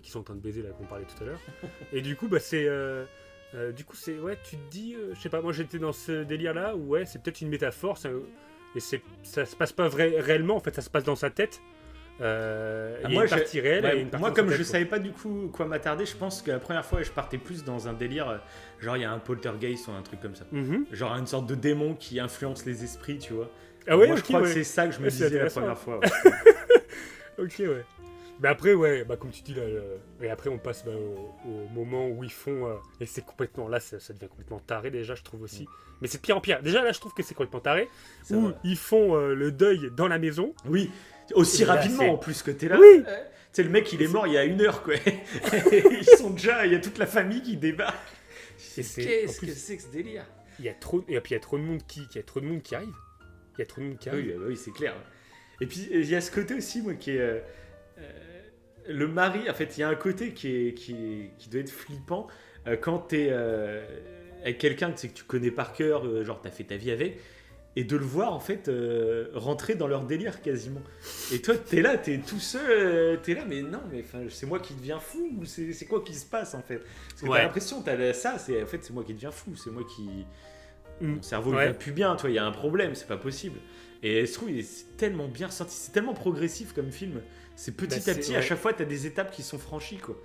qui sont en train de baiser là qu'on parlait tout à l'heure. Et du coup, bah c'est c'est ouais, tu te dis, je sais pas, moi j'étais dans ce délire là où ouais, c'est peut-être une métaphore, et ça se passe pas réellement, en fait, ça se passe dans sa tête. Il y a moi, une partie réelle ouais, et une partie moi, dans comme sa je tête, quoi. savais pas du coup quoi m'attarder, je pense que la première fois, je partais plus dans un délire, genre il y a un poltergeist ou un truc comme ça. Mhm. Genre une sorte de démon qui influence les esprits, tu vois. Ah ouais, Moi, je ok, crois que ouais. c'est ça que je me Ouais, c'est disais la intéressant. première fois. Ouais. Ok, ouais. Mais après, ouais, bah comme tu dis là, et après on passe au moment où ils font, et c'est complètement, là ça devient complètement taré déjà, je trouve aussi. Mais c'est de pire en pire. Déjà là, je trouve que c'est complètement taré, Ça où va. ils font le deuil dans la maison. Oui, aussi Et là, rapidement c'est- en plus que t'es là. Oui. Tu sais, le mec, il est mort il y a 1 heure, quoi. Ils sont déjà, il y a toute la famille qui débarque. Et c'est- en Qu'est-ce plus- que c'est que ce délire? Il y a trop, et puis il y a trop de monde qui arrive. Il y a trop de monde qui arrive. Oui, oui, c'est clair. Et puis, il y a ce côté aussi, moi, qui est... le mari, en fait, il y a un côté qui doit être flippant quand t'es avec quelqu'un que tu connais par cœur, genre t'as fait ta vie avec, et de le voir, en fait, rentrer dans leur délire quasiment. Et toi, t'es là, t'es tout seul, t'es là, mais non, mais c'est moi qui deviens fou, ou c'est quoi qui se passe, en fait? Parce que Ouais. t'as l'impression, en fait, c'est moi qui deviens fou, c'est moi qui... Mon cerveau Ouais. il va plus bien, toi, il y a un problème, c'est pas possible. Et je trouve c'est tellement bien sorti, c'est tellement progressif comme film. C'est petit Bah, à petit, ouais. à chaque fois, t'as des étapes qui sont franchies, quoi.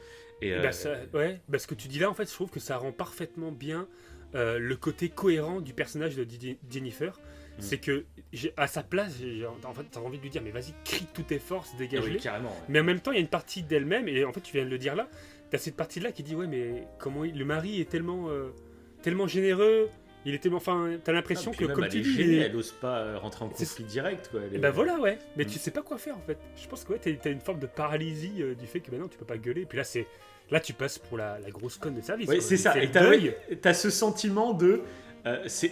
Et Bah, ouais, ce que tu dis là, en fait, je trouve que ça rend parfaitement bien le côté cohérent du personnage de Jennifer. C'est que, à sa place, en fait, t'as envie de lui dire, mais vas-y, crie toutes tes forces, ah dégage-les. oui, carrément. Ouais. Mais en même temps, il y a une partie d'elle-même, et en fait, tu viens de le dire là, t'as cette partie-là qui dit, ouais, mais comment le mari est tellement généreux, il est tellement, enfin, t'as l'impression Ah, puis que, même, comme elle tu est dis, gênée, elle ose pas rentrer en C'est- conflit direct, quoi. Elle et est- ben voilà, ouais. Mais Mm. tu sais pas quoi faire en fait. Je pense que ouais, t'as une forme de paralysie du fait que maintenant tu peux pas gueuler. Et puis là tu passes pour la grosse conne de service. Ouais, quoi. c'est Il ça. fait Et le t'as deuil. t'as ce sentiment de. C'est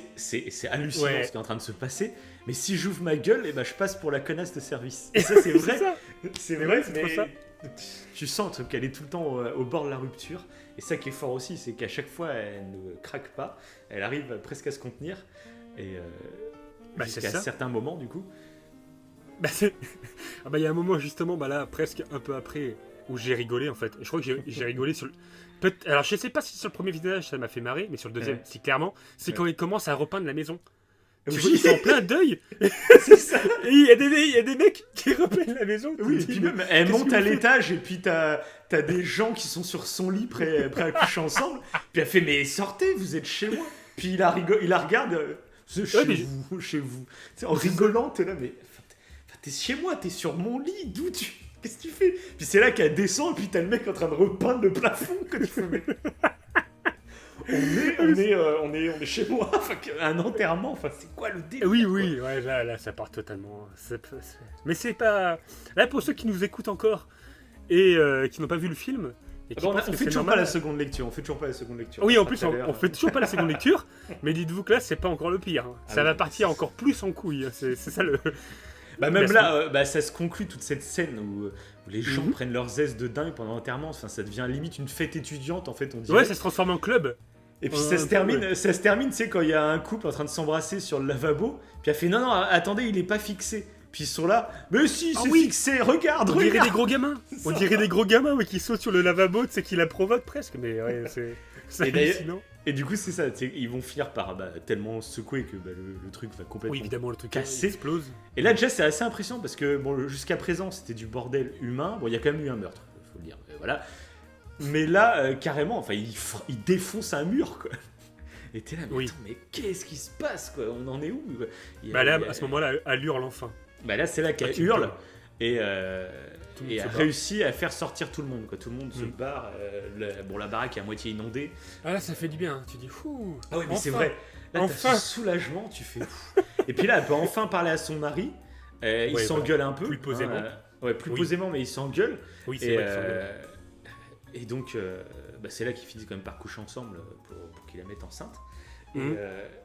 hallucinant Ouais. ce qui est en train de se passer, mais si j'ouvre ma gueule, et ben, je passe pour la connasse de service. Et ça, c'est vrai. ça. C'est Mais vrai, ouais, c'est trop ça. Tu sens qu'elle est tout le temps au bord de la rupture. Et ça qui est fort aussi, c'est qu'à chaque fois, elle ne craque pas. Elle arrive presque à se contenir. Et Bah, c'est jusqu'à ça. certains moments, du coup. Bah, ah bah il y a un moment justement, bah là presque un peu après où j'ai rigolé en fait. Je crois que j'ai rigolé sur le. Alors je sais pas si sur le premier visionnage ça m'a fait marrer, mais sur le deuxième, Ouais. si clairement, c'est Ouais. quand il commence à repeindre la maison. Tu Oui. vois, ils sont en plein deuil. C'est ça. Et il y a des mecs qui repeignent la maison. Tu Oui, te et dis, puis mais même, elle qu'est-ce monte que à vous faites l'étage, et puis t'as des gens qui sont sur son lit prêts à coucher ensemble. Puis elle fait, mais sortez, vous êtes chez moi. Puis il la regarde, c'est chez mais vous, chez vous. Tu sais, en rigolant, t'es là, mais t'es chez moi, t'es sur mon lit, d'où tu... Qu'est-ce que tu fais? Puis c'est là qu'elle descend, et puis t'as le mec en train de repeindre le plafond, que tu fais, mais... on est chez moi, enfin, un enterrement, enfin, c'est quoi le délire? Oui, quoi. oui, ouais, là, ça part totalement. Mais c'est pas. Là, pour ceux qui nous écoutent encore et qui n'ont pas vu le film. Et qui Ah bon, pensent on que fait c'est toujours normal. pas la seconde lecture, on fait toujours pas la seconde lecture. Oui, en fera plus, tout à l'heure. on fait toujours pas la seconde lecture, mais dites-vous que là, c'est pas encore le pire. Hein. Ah Ça oui, va mais partir c'est- encore plus en couille. C'est ça le. Bah même Parce là, ça se conclut toute cette scène où les gens Mhm. prennent leurs aises de dingue pendant l'enterrement. Enfin, ça devient limite une fête étudiante en fait, on dirait. Ouais, ça se transforme en club. Et puis Ouais, ça un se peu, termine, ça se termine, tu sais, quand il y a un couple en train de s'embrasser sur le lavabo. Puis elle fait non, attendez, il est pas fixé. Puis ils sont là, mais si, Ah c'est oui. fixé, regarde, On dirait regarde. des gros gamins. On ça. dirait des gros gamins ouais, qui sautent sur le lavabo, tu sais, qui la provoquent presque. Mais ouais, c'est Et d'ailleurs- hallucinant. Et du coup, c'est ça. Ils vont finir par tellement secouer que le truc va complètement Oui, évidemment, le truc casser. explose. Et là, déjà, c'est assez impressionnant parce que bon, jusqu'à présent, c'était du bordel humain. Bon, il y a quand même eu un meurtre, faut le dire. Voilà. Mais là, carrément, enfin, il défonce un mur, quoi. Et t'es là, mais, Oui. attends, mais qu'est-ce qui se passe, quoi? On en est où, quoi? À ce moment-là, elle hurle enfin. Là, c'est là qu'elle tu hurle. peux. Et Tout le monde a se barre. réussi à faire sortir tout le monde, quoi. Tout le monde se Mm. barre. La baraque est à moitié inondée. Ah là, ça fait du bien. Hein. Tu dis, fou. Ah oui, mais c'est enfin. vrai. Là, t'as Enfin. ce soulagement, tu fais ouf. Et puis là, elle peut enfin parler à son mari. Il Ouais, s'engueule un peu. Plus posément. Plus Oui. posément, mais il s'engueule. Oui, c'est Et, vrai. qu'ils sont bien. et donc, c'est là qu'ils finissent quand même par coucher ensemble pour qu'il la mette enceinte. Mhm.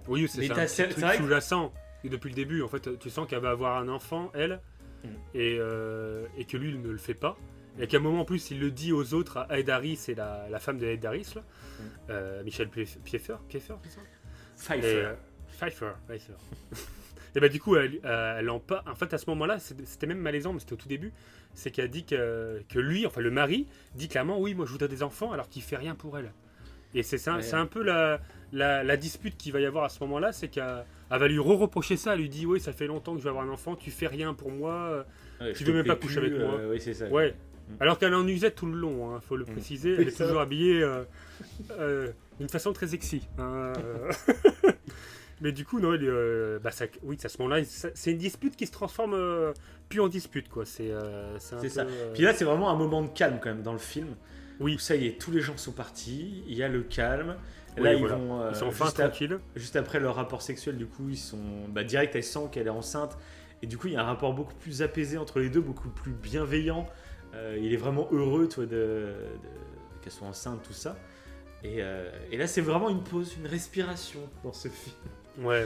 Oui, c'est mais ça. t'as- Un c'est petit truc vrai que- sous-jacent. Et depuis le début, en fait, tu sens qu'elle va avoir un enfant, elle, et que lui, il ne le fait pas. Et qu'à un moment, en plus, il le dit aux autres, à Ed Harris, c'est la femme de Ed Harris, là. Michelle Pfeiffer, c'est ça Pfeiffer. Pfeiffer. Et bah du coup, elle en parle. En fait, à ce moment-là, c'était même malaisant, mais c'était au tout début. C'est qu'elle dit que lui, enfin le mari, dit clairement, oui, moi je voudrais des enfants, alors qu'il fait rien pour elle. Et c'est ça, Ouais. c'est un peu la dispute qu'il va y avoir à ce moment-là, c'est qu'elle va lui reprocher ça. Elle lui dit, oui, ça fait longtemps que je veux avoir un enfant, tu fais rien pour moi. Ouais, tu je veux te même pas plais coucher plus, avec moi. Oui, c'est ça. Ouais. Alors qu'elle est en usette tout le long, hein, faut le préciser. Elle est ça toujours habillée d'une façon très sexy. Hein. Mais du coup, non, oui, à ce moment-là, c'est une dispute qui se transforme plus en dispute, quoi. C'est ça. Puis là, c'est vraiment un moment de calme quand même dans le film. Oui. Où ça y est, tous les gens sont partis, il y a le calme. Oui, Là, voilà. Ils sont enfin tranquilles. Juste après leur rapport sexuel, du coup, ils sont direct, elle sent qu'elle est enceinte. Et du coup, il y a un rapport beaucoup plus apaisé entre les deux, beaucoup plus bienveillant. Il est vraiment heureux, toi, qu'elle soit enceinte, tout ça. Et là, c'est vraiment une pause, une respiration dans ce film. Ouais.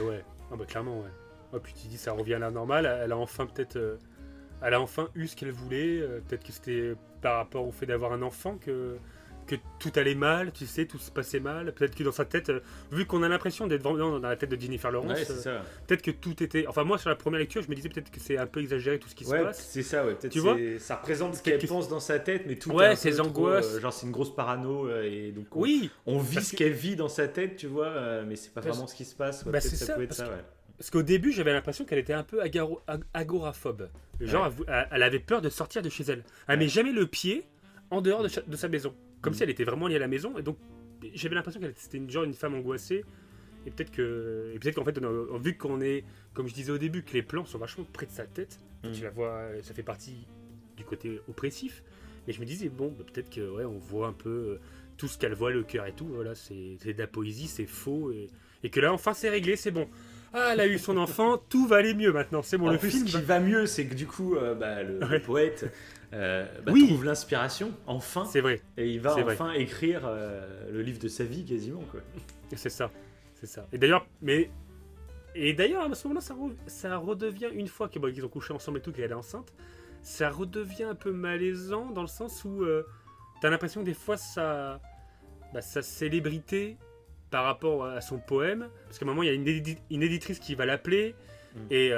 Ah bah clairement, ouais. Ouais, puis tu dis, ça revient à la normale. Elle a enfin elle a enfin eu ce qu'elle voulait. Peut-être que c'était par rapport au fait d'avoir un enfant que tout allait mal, tu sais, tout se passait mal. Peut-être que dans sa tête, vu qu'on a l'impression d'être vraiment dans la tête de Jennifer Lawrence, Ouais, c'est ça. peut-être que tout était... Enfin, moi, sur la première lecture, je me disais peut-être que c'est un peu exagéré tout ce qui se Ouais, passe. c'est ça, ouais. Peut-être Tu vois ça représente ce Peut-être qu'elle que- pense dans sa tête, mais tout Ouais, est un peu ses trop, angoisses. genre, c'est une grosse parano, et donc Oui, on vit parce ce que- qu'elle vit dans sa tête, tu vois, mais c'est pas Parce- vraiment ce qui se passe. Ouais, Bah, peut-être c'est ça, pouvait être parce ça, que- ouais. parce qu'au début, j'avais l'impression qu'elle était un peu agoraphobe. Genre, elle avait peur de sortir de chez elle. Elle met jamais le pied en dehors de sa maison. Comme si elle était vraiment liée à la maison. Et donc, j'avais l'impression qu'elle c'était une femme angoissée. Et peut-être qu'en fait, vu qu'on est, comme je disais au début, que les plans sont vachement près de sa tête, tu la vois, ça fait partie du côté oppressif. Mais je me disais, bon, peut-être que on voit un peu tout ce qu'elle voit, le cœur et tout. Voilà, c'est de la poésie, c'est faux. Et que là, enfin, c'est réglé, c'est bon. Ah, elle a eu son enfant, tout va aller mieux maintenant. C'est bon, En le plus, film. ce qui va mieux, c'est que du coup, le Ouais. poète Oui. trouve l'inspiration, enfin, C'est vrai, et il va c'est vrai. enfin écrire le livre de sa vie, quasiment, quoi. c'est ça. Et d'ailleurs, à ce moment-là, ça redevient, une fois qu'ils ont couché ensemble et tout, qu'elle est enceinte, ça redevient un peu malaisant dans le sens où t'as l'impression que des fois, sa célébrité par rapport à son poème, parce qu'à un moment, il y a une éditrice qui va l'appeler, et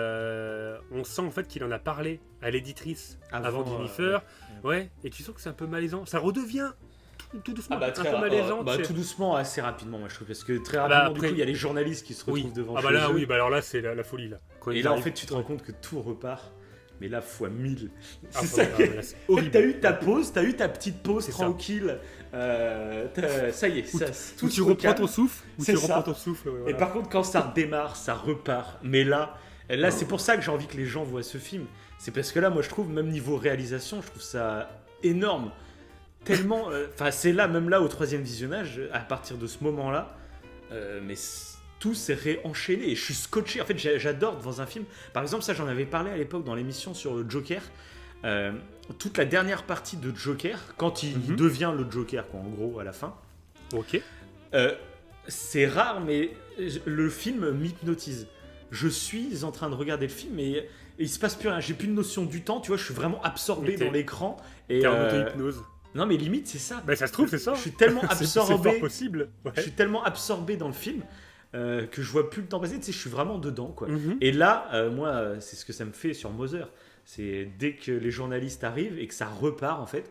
on sent en fait qu'il en a parlé à l'éditrice avant Jennifer, et tu sens que c'est un peu malaisant. Ça redevient tout doucement un peu malaisant. tu sais. tout doucement, assez rapidement, moi je trouve, parce que très bah, rapidement, après- du coup, il y a les journalistes qui se retrouvent Oui. devant Ah bah chez là, eux. oui, bah alors là, c'est la folie là. Quand Et ils là, en arrivent- fait, tu te rends compte que tout repart, mais là, fois 1000. Ah, C'est ça mais là, c'est horrible. T'as eu ta pause, t'as eu ta petite pause C'est ça. tranquille. Ça y est, tout Où se tu reprends recalme. ton souffle. C'est ça. Ouais, Et voilà. par contre, quand ça redémarre, ça repart. Mais là, c'est pour ça que j'ai envie que les gens voient ce film. C'est parce que là, moi, je trouve, même niveau réalisation, je trouve ça énorme. Tellement. Enfin, c'est là, même là, au troisième visionnage, à partir de ce moment-là, tout s'est réenchaîné. Et je suis scotché. En fait, j'adore devant un film. Par exemple, ça, j'en avais parlé à l'époque dans l'émission sur le Joker. Toute la dernière partie de Joker, quand il devient le Joker, quoi, en gros, à la fin. Ok. C'est rare, mais le film m'hypnotise. Je suis en train de regarder le film et il se passe plus rien. J'ai plus de notion du temps, tu vois, je suis vraiment absorbé Mais t'es- dans l'écran. Et T'es en auto-hypnose. non, mais limite, c'est ça. Bah, ça se trouve, c'est ça. Je suis tellement C'est fort absorbé. possible. Ouais. Je suis tellement absorbé dans le film que je vois plus le temps passer. Tu sais, je suis vraiment dedans, quoi. Mhm. Et là, moi, c'est ce que ça me fait sur Mother. C'est dès que les journalistes arrivent et que ça repart, en fait,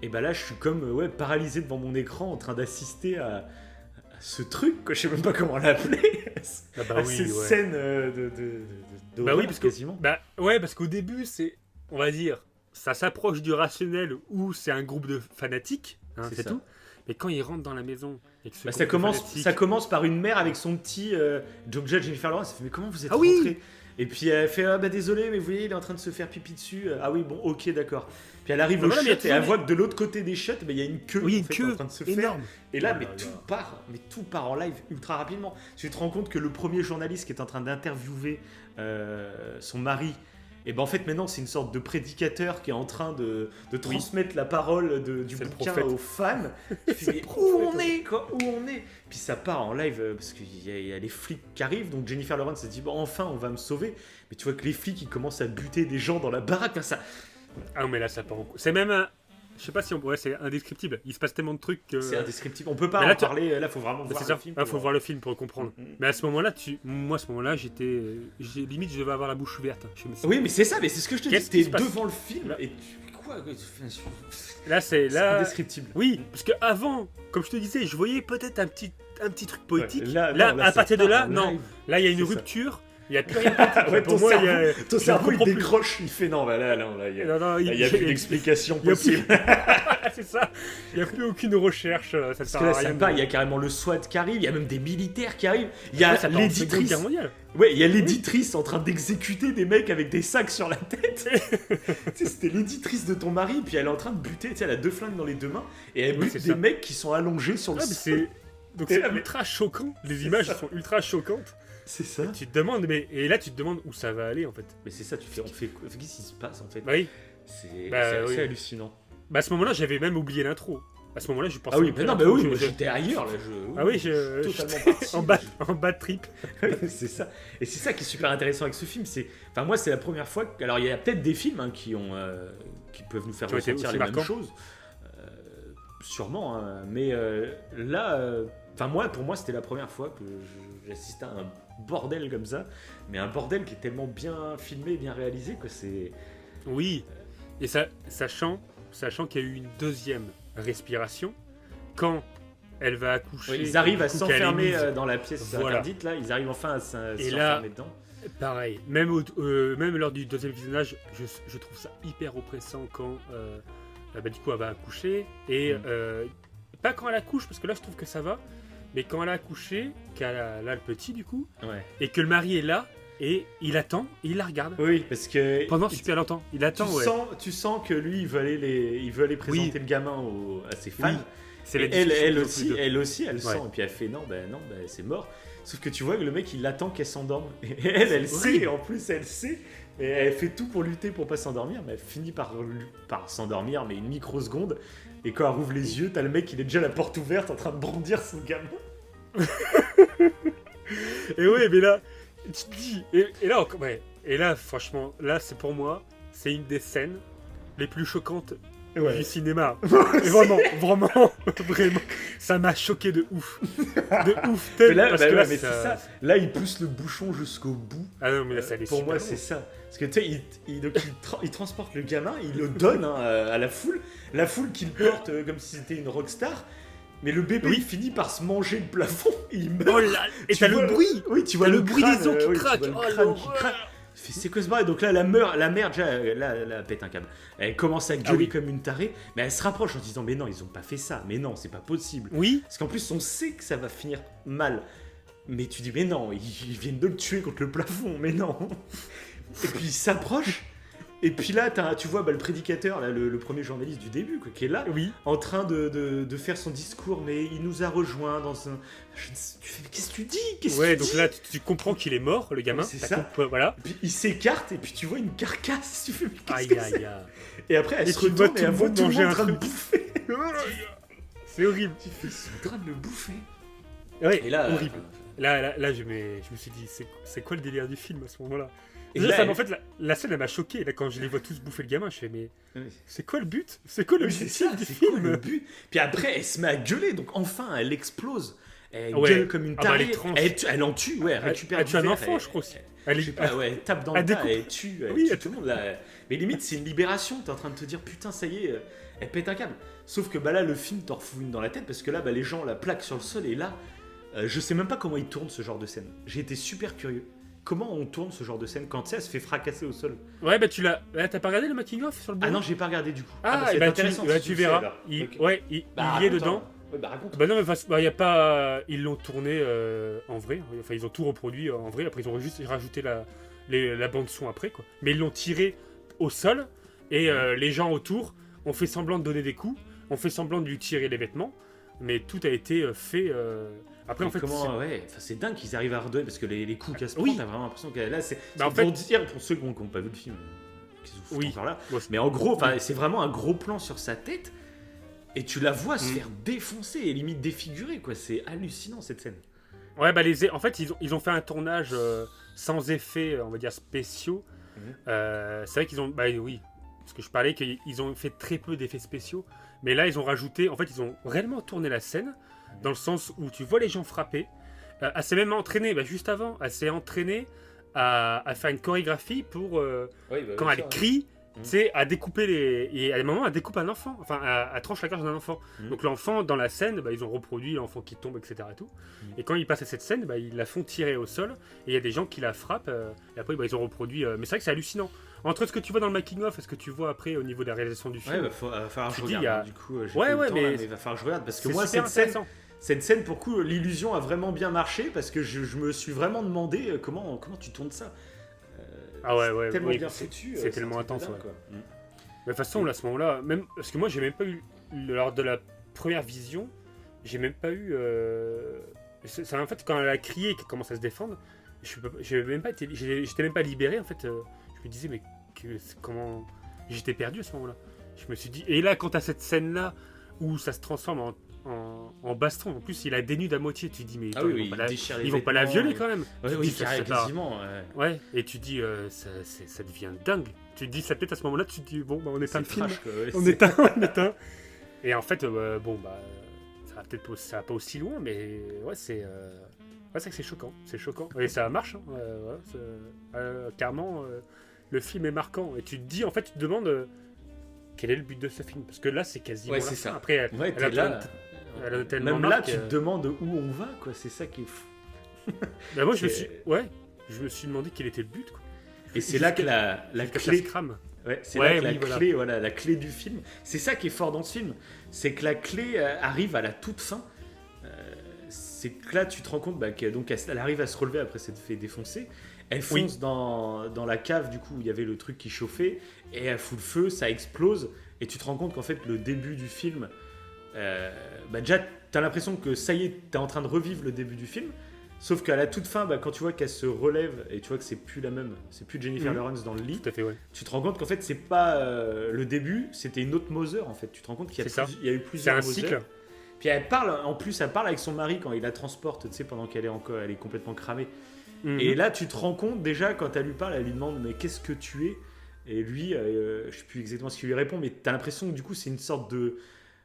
et ben là, je suis comme paralysé devant mon écran en train d'assister à ce truc, quoi, je sais même pas comment l'appeler, Ah bah à oui, ces ouais. scènes d'horreur, Bah oui, parce que quasiment. parce qu'au début, c'est, on va dire, ça s'approche du rationnel où c'est un groupe de fanatiques, hein, C'est c'est ça. tout. Mais quand ils rentrent dans la maison, et que ce Bah, groupe de fanatiques- ça commence par une mère avec son petit Jennifer Lawrence. Elle fait mais comment vous êtes Ah oui rentré? Et puis elle fait ah bah désolé mais vous voyez il est en train de se faire pipi dessus. Ah oui bon ok d'accord. Puis elle arrive Bah au voilà, mais il y a shot et elle toujours voit que de l'autre côté des shots il y a une queue, Oui, en une fait, queue en train de se faire. énorme. Et là Oh mais là là. tout part en live ultra rapidement. Tu te rends compte que le premier journaliste qui est en train d'interviewer son mari. Et ben en fait maintenant c'est une sorte de prédicateur qui est en train de transmettre la parole du C'est le bouquin prophète. aux fans. Tu fais, mais où on est quoi? Où on est? Puis ça part en live parce qu'il y a les flics qui arrivent. Donc Jennifer Lawrence se dit bon enfin on va me sauver. Mais tu vois que les flics ils commencent à buter des gens dans la baraque. Enfin, ça, Ah mais là, ça part en couille. C'est même je sais pas si on pourrait, c'est indescriptible. Il se passe tellement de trucs que... c'est indescriptible. On peut pas mais là, en parler. Là faut vraiment Bah, voir c'est le ça. film. Il faut voir le film pour le comprendre. Mm, mm. Mais à ce moment-là, moi, à ce moment-là, limite, je devais avoir la bouche ouverte. Je me suis- Oui mais c'est ça. Mais c'est ce que je te dis. Qu'est-ce qui T'es se passe devant le film et tu quoi? Là, c'est C'est là. indescriptible. Oui, parce que avant, comme je te disais, je voyais peut-être un petit truc poétique. Ouais, là, non, à ça partir de part là, en non. live. Là, il y a une C'est ça. rupture. Il n'y a plus rien de poétique. Ouais, Pour moi, il y a. ton je cerveau il comprends plus. décroche. Il fait non bah là il y a, Non, il y a plus d'explication il y a plus- possible. C'est ça. Il n'y a plus aucune recherche. Ça ne Parce sert que là, à ça rien. part, il y a carrément le SWAT qui arrive, il y a même des militaires qui arrivent, il y a Ça part en Seconde l'éditrice. Guerre mondiale. Ouais, il y a l'éditrice en train d'exécuter des mecs avec des sacs sur la tête. Tu sais, c'était l'éditrice de ton mari, puis elle est en train de buter, tu sais, elle a 2 flingues dans les 2 mains, et elle Oui, bute c'est des ça. mecs qui sont allongés sur le Ah, mais sol. donc Et c'est là, mais- ultra choquant. Les C'est images ça. sont ultra choquantes. C'est ça. Tu te demandes, et là, tu te demandes où ça va aller en fait. Mais c'est ça, tu fais, qu'est-ce qui se passe en fait? Bah oui. C'est Bah, c'est assez oui. hallucinant. Bah à ce moment-là, j'avais même oublié l'intro. À ce moment-là, je pensais. Ah oui, même mais plus non, à bah l'intro, oui, je- moi je- j'étais ailleurs là, Ah oui, je totalement parti. en bas de trip. C'est ça. Et c'est ça qui est super intéressant avec ce film. Enfin, moi, c'est la première fois. Alors, il y a peut-être des films hein, qui peuvent nous faire Qui ont été ressentir aussi les mêmes marquants. choses. Sûrement. Hein. Mais là, pour moi, c'était la première fois que j'assistais à un bordel comme ça. Mais un bordel qui est tellement bien filmé, bien réalisé que c'est. Oui. Et ça, sachant qu'il y a eu une deuxième respiration quand elle va accoucher. Ouais, ils arrivent à du coup, qu'elle est s'enfermer mise. dans la pièce Voilà. interdite. Là, ils arrivent enfin à Et s'enfermer là- dedans. Pareil. Même lors du deuxième visionnage, je trouve ça hyper oppressant quand du coup elle va accoucher et pas quand elle accouche parce que là je trouve que ça va, mais quand elle a accouché, qu'elle a là le petit du coup Ouais. et que le mari est là et il attend et il la regarde Oui, parce que. pendant super longtemps. Il attend. Ouais. Tu sens que lui, il veut aller présenter le gamin à ses fans. Oui. C'est Et la discussion elle entre aussi, elle Ouais. sent. Et puis elle fait non, c'est mort. Sauf que tu vois que le mec, il attend qu'elle s'endorme. Et elle sait. horrible. En plus, elle sait. Et elle fait tout pour lutter pour pas s'endormir. Mais elle finit par s'endormir, mais une microseconde. Et quand elle rouvre les yeux, t'as le mec, il est déjà à la porte ouverte en train de brandir son gamin. Et ouais, mais là, tu te dis. Et là, ouais. Et là, franchement, là, c'est pour moi, c'est une des scènes les plus choquantes du cinéma. Et vraiment, ça m'a choqué de ouf. De ouf, Mais là, parce que là, mais c'est ça. Là, il pousse le bouchon jusqu'au bout. Ah non, mais là, ça allait Pour super moi, loin. c'est ça. Parce que tu sais, il transporte le gamin, il le donne hein, à la foule qui le porte comme si c'était une rockstar. Mais le bébé, Oui. il finit par se manger le plafond, il meurt. Oh là, et Tu t'as vois le bruit. Oui, tu vois T'as le le bruit crâne, des os qui oui, tu craquent. vois le Oh, crâne qui l'horreur. craque. Tu fais, c'est quoi ce bordel? Donc là, la mère, déjà, là, elle pète un câble. Elle commence à gueuler oui. comme une tarée, mais elle se rapproche en disant, mais non, ils ont pas fait ça. Mais non, c'est pas possible. Oui, Parce qu'en plus, on sait que ça va finir mal. Mais tu dis, mais non, ils viennent de le tuer contre le plafond, mais non. Et puis il s'approche. Et puis là, tu vois le prédicateur, là, le premier journaliste du début, quoi, qui est là, oui. en train de faire son discours, mais il nous a rejoints dans un. Tu fais, mais qu'est-ce que tu dis? Qu'est-ce que Ouais, tu donc dis là, tu comprends qu'il est mort, le gamin. Ouais, c'est T'as ça. voilà. Et puis il s'écarte, et puis tu vois une carcasse. Tu fais, mais qu'est-ce Aïe, que aïe, c'est? aïe. Et après, elle Et se tu vois retourne tout et elle le voit monde tout le monde manger en un train de truc. bouffer. C'est horrible. Tu fais, ils sont en train de le bouffer. Ouais, Et là, horrible. Là, je me suis dit, c'est quoi le délire du film à ce moment-là? Et Déjà, là, en fait, la scène, elle m'a choqué. Là, quand je les vois tous bouffer le gamin, je fais, mais Oui. c'est quoi le but? C'est quoi le Oui, but c'est ça, du c'est quoi le film? but? Puis après, elle se met à gueuler, donc enfin, elle explose. Elle Ouais. gueule comme une Ah bah, tarée. les tranches. Elle en tue, ouais, elle récupère Elle du tue un verre, enfant, je crois aussi. Elle Je sais pas, ouais, elle tape dans elle le tas, découpe. elle tue, Oui, elle tout le monde. Là. Mais limite, c'est une libération. T'es en train de te dire, putain, ça y est, elle pète un câble. Sauf que bah là, le film t'en refout une dans la tête parce que là, bah, les gens la plaquent sur le sol et là, Je sais même pas comment ils tournent ce genre de scène. J'ai été super curieux. Comment on tourne ce genre de scène quand tu sais, elle se fait fracasser au sol? Ouais, bah t'as pas regardé le making of sur le Ah blog? non, j'ai pas regardé du coup. Ah, c'est et bah, intéressant si tu le sais, verras. alors. Il, Ok. ouais, il y est raconte, dedans. hein. Ouais, bah raconte. Bah non, mais y a pas. Ils l'ont tourné en vrai. Enfin, ils ont tout reproduit en vrai. Après, ils ont juste rajouté la bande son après, quoi. Mais ils l'ont tiré au sol et les gens autour ont fait semblant de donner des coups, ont fait semblant de lui tirer les vêtements, mais tout a été fait. Après, Et en fait, comment, ouais, enfin, c'est dingue qu'ils arrivent à redonner parce que les coups qu'elle se Oui. prend, t'as vraiment l'impression que là, c'est Bah, en pour fait- dire pour ceux qui n'ont pas vu le film, qui se foutent Oui. encore là. Ouais, Mais en gros, enfin, c'est vraiment un gros plan sur sa tête et tu la vois se faire défoncer et limite défigurer, quoi. C'est hallucinant cette scène. Ouais, bah en fait, ils ont fait un tournage sans effets, on va dire, spéciaux. C'est vrai qu'ils ont... Bah oui, parce que je parlais qu'ils ont fait très peu d'effets spéciaux. Mais là, ils ont rajouté... En fait, ils ont réellement tourné la scène, dans le sens où tu vois les gens frapper. Elle s'est même entraînée, juste avant, elle s'est entraînée à faire une chorégraphie pour... quand elle crie, tu sais, à découper les... Et à des moments, elle découpe un enfant. Enfin, elle tranche la gorge d'un enfant. Donc l'enfant, dans la scène, ils ont reproduit l'enfant qui tombe, etc. Et, tout. Et quand ils passent à cette scène, ils la font tirer au sol. Et il y a des gens qui la frappent. Et après, ils ont reproduit... Mais c'est vrai que c'est hallucinant. Entre ce que tu vois dans le making-of et ce que tu vois après au niveau de la réalisation du film... Ouais, va falloir que je tu dis, regarde. Du coup, j'ai Ouais, pas eu le ouais, temps, mais là, mais va falloir que je regarde parce que c'est moi, super cette scène, pour le coup, l'illusion a vraiment bien marché parce que je me suis vraiment demandé comment tu tournes ça. Ah ouais, tellement oui, bien foutu. c'est tellement un truc de intense, dingue, ouais. quoi. Mais de toute façon, là, à ce moment-là, même parce que moi, j'ai même pas eu lors de la première vision, j'ai même pas eu. C'est en fait quand elle a crié et qu'elle commence à se défendre, j'étais même pas libéré en fait. Je me disais mais comment j'étais perdu à ce moment-là. Je me suis dit et là quand t'as cette scène là où ça se transforme en baston, en plus il la dénude à moitié, tu te dis mais Ah attends, oui, ils vont pas la violer quand même. Ouais, Tu te oui, dis, ça, c'est pas- quasiment. Ouais, et tu dis ça devient dingue. Tu te dis ça peut-être à ce moment-là, tu te dis bon on éteint le film. trash, quoi, ouais, On c'est- éteint. Et en fait, ça va pas aussi loin, mais ouais, c'est vrai que c'est choquant. C'est choquant. Et ça marche, hein. Clairement, le film est marquant. Et tu te dis, en fait, tu te demandes quel est le but de ce film. Parce que là, c'est quasiment Ouais, la c'est fin. ça. Après, Ouais, elle a t'es là. elle a tellement Même là, marqué, tu te demandes où on va, quoi. C'est ça qui est fou. Bah, moi, c'est- je me suis demandé quel était le but, quoi. Et c'est là que la Jusqu'à clé. ça se crame. Ouais, c'est Ouais, là que la oui, voilà. clé, voilà, la clé du film. C'est ça qui est fort dans ce film, c'est que la clé arrive à la toute fin. C'est que là, tu te rends compte elle arrive à se relever après s'être fait défoncer. Elle fonce dans la cave du coup où il y avait le truc qui chauffait et elle fout le feu, ça explose et tu te rends compte qu'en fait le début du film, déjà t'as l'impression que ça y est, t'es en train de revivre le début du film. Sauf qu'à la toute fin, quand tu vois qu'elle se relève et tu vois que c'est plus la même, c'est plus Jennifer Lawrence dans le lit, Tout à fait, ouais. tu te rends compte qu'en fait c'est pas le début, c'était une autre Mother en fait. Tu te rends compte qu'il y a, C'est ça. il y a eu C'est plusieurs un Mother. cycle. Puis elle parle avec son mari quand il la transporte, tu sais, pendant qu'elle est elle est complètement cramée. Mhm. Et là tu te rends compte déjà quand elle lui parle, elle lui demande mais qu'est-ce que tu es? Et lui, je sais plus exactement ce qu'il lui répond, mais t'as l'impression que du coup c'est une sorte de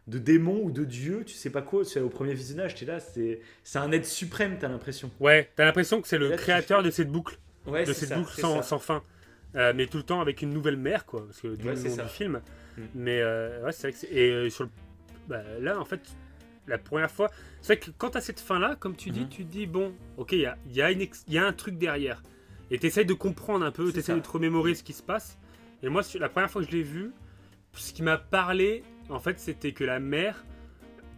démon ou de dieu, tu sais pas quoi. Tu sais, au premier visionnage, t'es là, c'est un être suprême, t'as l'impression. Ouais, t'as l'impression que c'est le Et là, tu créateur de cette boucle. Ouais, De c'est cette ça, boucle c'est sans ça. fin. Mais tout le temps avec une nouvelle mère, quoi. Parce que du Ouais, c'est nom ça. du film. Mm. Mais ouais, c'est vrai que c'est. Et là, en fait, la première fois. C'est vrai que quand t'as cette fin-là, comme tu dis, Mhm. tu te dis, bon, ok, il y a un truc derrière. Et t'essayes de comprendre un peu, C'est t'essayes ça. de te remémorer ce qui se passe. Et moi, la première fois que je l'ai vu, ce qui m'a parlé, en fait, c'était que la mère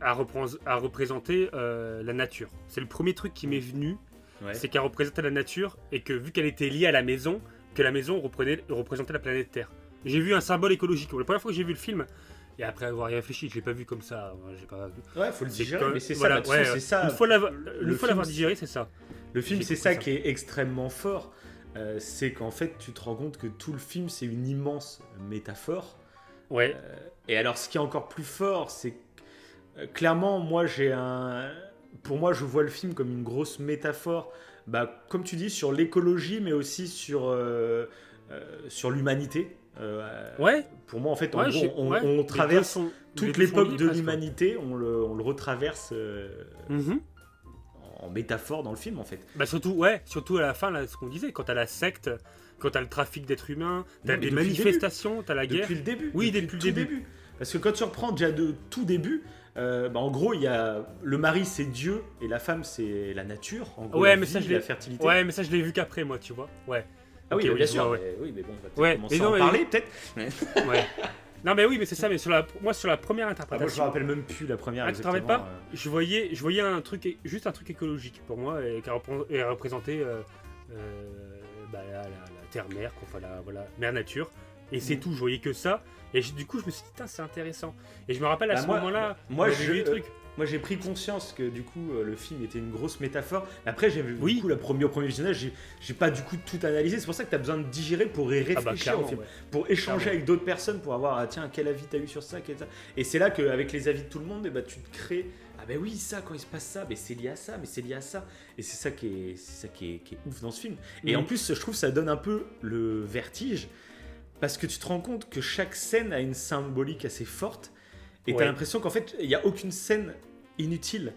a représenté la nature. C'est le premier truc qui m'est venu. Ouais. C'est qu'elle représentait la nature et que vu qu'elle était liée à la maison, que la maison représentait la planète Terre. J'ai vu un symbole écologique. La première fois que j'ai vu le film, et après avoir réfléchi, je l'ai pas vu comme ça. J'ai pas... Ouais, faut le c'est digérer, que- mais c'est voilà, ça, de toute façon, c'est ça. Une fois le l'avoir film, digéré, c'est ça. Le film, J'ai c'est compris ça ça. qui est extrêmement fort. C'est qu'en fait, tu te rends compte que tout le film, c'est une immense métaphore. Ouais. Et alors, ce qui est encore plus fort, c'est que, clairement, pour moi, je vois le film comme une grosse métaphore, comme tu dis, sur l'écologie, mais aussi sur l'humanité. Ouais. Pour moi, en fait, Ouais, on traverse les toute deux sont l'époque liés, de presque. l'humanité, on le retraverse Mhm. en métaphore dans le film, en fait. Bah surtout à la fin, là, ce qu'on disait, quand t'as la secte, quand t'as le trafic d'êtres humains, t'as Non, mais des depuis le manifestations, t'as la guerre. Depuis le début. Oui, depuis depuis le le tout début. Parce que quand tu reprends déjà de tout début, En gros, il y a le mari c'est Dieu et la femme c'est la nature. En gros, Ouais, la mais vie, ça, je la l'ai- fertilité. Ouais, mais ça, je l'ai vu qu'après, moi, tu vois. Ouais. Ah oui, Ok, bah, bien je sûr. vois, ouais. Mais bon, on va peut-être Ouais, commencer mais à non, en mais- parler peut-être. Ouais. Non, mais oui, mais c'est ça. Mais moi, sur la première Moi, je me interprétation, rappelle même plus la première. tu te exactement. rappelles pas je voyais un truc, juste un truc écologique pour moi, et qui représentait la terre-mère, quoi, enfin, voilà, mère-nature. Et c'est tout, je voyais que ça. Et du coup, je me suis dit, putain, c'est intéressant. Et je me rappelle à Bah, ce moi- moment-là, moi, on avait je- vu des trucs. Moi, j'ai pris conscience que du coup, le film était une grosse métaphore. Après, j'ai vu Oui. du coup, au premier visionnage, j'ai pas du coup tout analysé. C'est pour ça que tu as besoin de digérer pour y réfléchir au clairement, film, ouais. pour échanger Clairement. avec d'autres personnes, pour avoir tiens, quel avis t'as eu sur ça, ça. Et c'est là qu'avec les avis de tout le monde, tu te crées. Ah ben oui, ça, quand il se passe ça, mais c'est lié à ça, mais c'est lié à ça. Et c'est ça qui est ouf dans ce film. Et Mhm. en plus, je trouve que ça donne un peu le vertige. Parce que tu te rends compte que chaque scène a une symbolique assez forte. Et tu Ouais. as l'impression qu'en fait, il n'y a aucune scène inutile.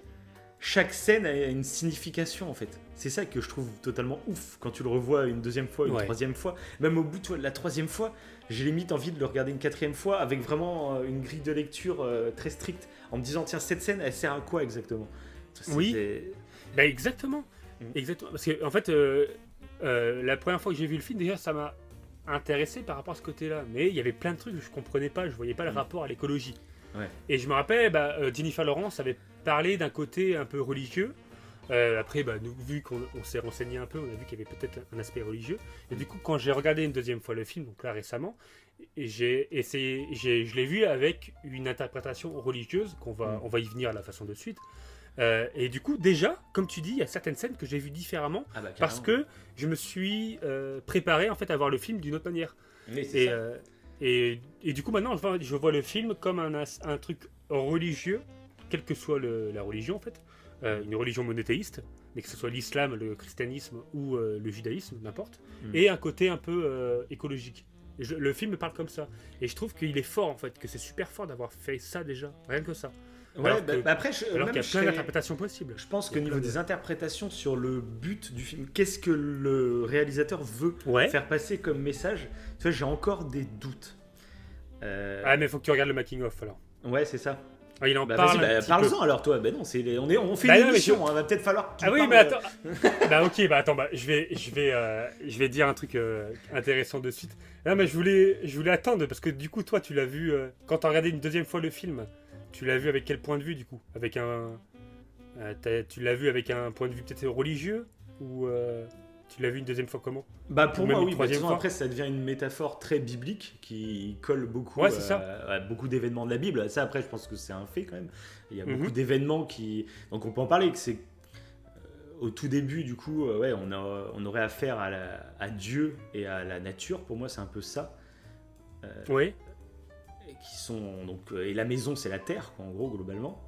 Chaque scène a une signification en fait. C'est ça que je trouve totalement ouf quand tu le revois une deuxième fois, une Ouais. troisième fois. Même au bout de la troisième fois, j'ai limite envie de le regarder une quatrième fois avec vraiment une grille de lecture très stricte. En me disant, tiens, cette scène, elle sert à quoi exactement? Oui. C'est- Bah, exactement. Mhm. Exactement. Parce que, en fait, la première fois que j'ai vu le film, déjà, ça m'a intéressé par rapport à ce côté-là. Mais il y avait plein de trucs que je comprenais pas, je voyais pas le Mhm. rapport à l'écologie. Ouais. Et je me rappelle, Jennifer Lawrence avait parlé d'un côté un peu religieux. Après, nous, vu qu'on s'est renseigné un peu, on a vu qu'il y avait peut-être un aspect religieux. Et du coup, quand j'ai regardé une deuxième fois le film, donc là récemment, je l'ai vu avec une interprétation religieuse, on va y venir à la façon de suite. Et du coup, déjà, comme tu dis, il y a certaines scènes que j'ai vues différemment Ah bah, parce carrément. que je me suis préparé en fait à voir le film d'une autre manière. Mais c'est Et, ça. et du coup, maintenant, je vois le film comme un truc religieux, quelle que soit la religion en fait, une religion monothéiste, mais que ce soit l'islam, le christianisme ou le judaïsme, n'importe, et un côté un peu écologique. Le film me parle comme ça. Et je trouve qu'il est fort en fait, que c'est super fort d'avoir fait ça déjà, rien que ça. Ouais, alors bah, que- après, Alors même qu'il y a je plein serais- d'interprétations possibles. Je pense Il y qu'au a niveau plein de- des interprétations sur le but du film, qu'est-ce que le réalisateur veut Ouais. faire passer comme message, tu vois, j'ai encore des doutes. Ah, mais faut que tu regardes le making-of alors. Ouais, c'est ça. Ah, il en Bah, parle. vas-y, un petit peu. parle-en alors, toi. Bah non, on fait Bah une non, mais émission, hein, va peut-être falloir que tu Ah oui, parles, mais attends. Bah ok, bah attends, je vais dire un truc intéressant de suite. Non, mais je voulais attendre parce que du coup, toi, tu l'as vu quand t'as regardé une deuxième fois le film. Tu l'as vu avec quel point de vue du coup? Avec tu l'as vu avec un point de vue peut-être religieux ou tu l'as vu une deuxième fois comment? Bah pour Ou moi même oui, une bah, troisième disons, fois. après ça devient une métaphore très biblique qui colle beaucoup Ouais, c'est ça. à beaucoup d'événements de la Bible. Ça après je pense que c'est un fait quand même. Il y a beaucoup Mhm. d'événements qui... Donc on peut en parler, que c'est au tout début du coup, ouais, on aurait affaire à Dieu et à la nature. Pour moi c'est un peu ça. Oui. Qui sont, donc, et la maison c'est la terre quoi, en gros globalement.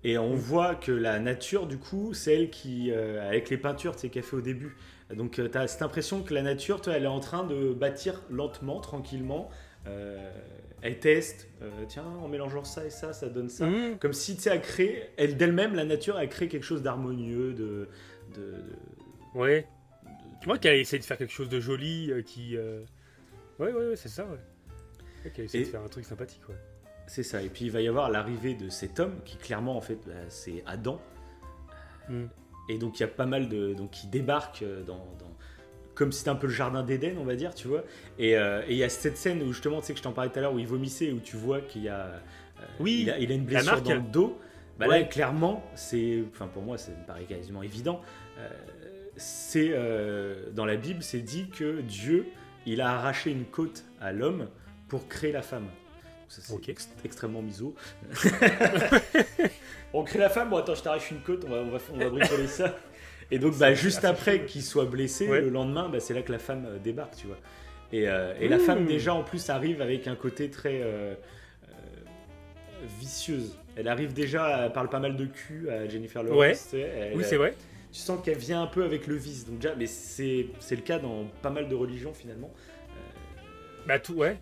Et on voit que la nature, du coup, c'est elle qui, avec les peintures qu'elle fait au début. Donc, tu as cette impression que la nature, toi, elle est en train de bâtir lentement, tranquillement. Elle teste. Tiens, en mélangeant ça et ça donne ça. Mhm. Comme si, tu sais, elle crée, elle d'elle-même, la nature, elle crée quelque chose d'harmonieux, Ouais. Tu vois qu'elle essaie de faire quelque chose de joli qui. Ouais, c'est ça, ouais. Ok, elle essaie Et- de faire un truc sympathique, ouais. C'est ça. Et puis, il va y avoir l'arrivée de cet homme qui, clairement, en fait, c'est Adam. Mm. Et donc, il y a pas mal de... Donc, qui débarquent comme si c'était un peu le jardin d'Éden, on va dire, tu vois. Et il y a cette scène où, justement, tu sais que je t'en parlais tout à l'heure, où il vomissait, où tu vois qu'il y a... Oui, il a une la blessure marque. dans le dos. Bah Ouais. là, clairement, c'est... Enfin, pour moi, ça me paraît quasiment évident. C'est... dans la Bible, c'est dit que Dieu, il a arraché une côte à l'homme pour créer la femme. Ça, c'est Ok. extrêmement miso. On crée la femme, bon attends, je t'arrache une côte, on va bricoler ça. Et donc bah, juste après qu'il soit blessé, Ouais. le lendemain, bah, c'est là que la femme débarque, tu vois. Et la femme déjà en plus arrive avec un côté très vicieuse. Elle arrive déjà, elle parle pas mal de cul à Jennifer Lawrence. Ouais. Tu sais, elle- Oui, c'est vrai. Tu sens qu'elle vient un peu avec le vice. Donc déjà, mais c'est le cas dans pas mal de religions finalement. Bah tout, ouais.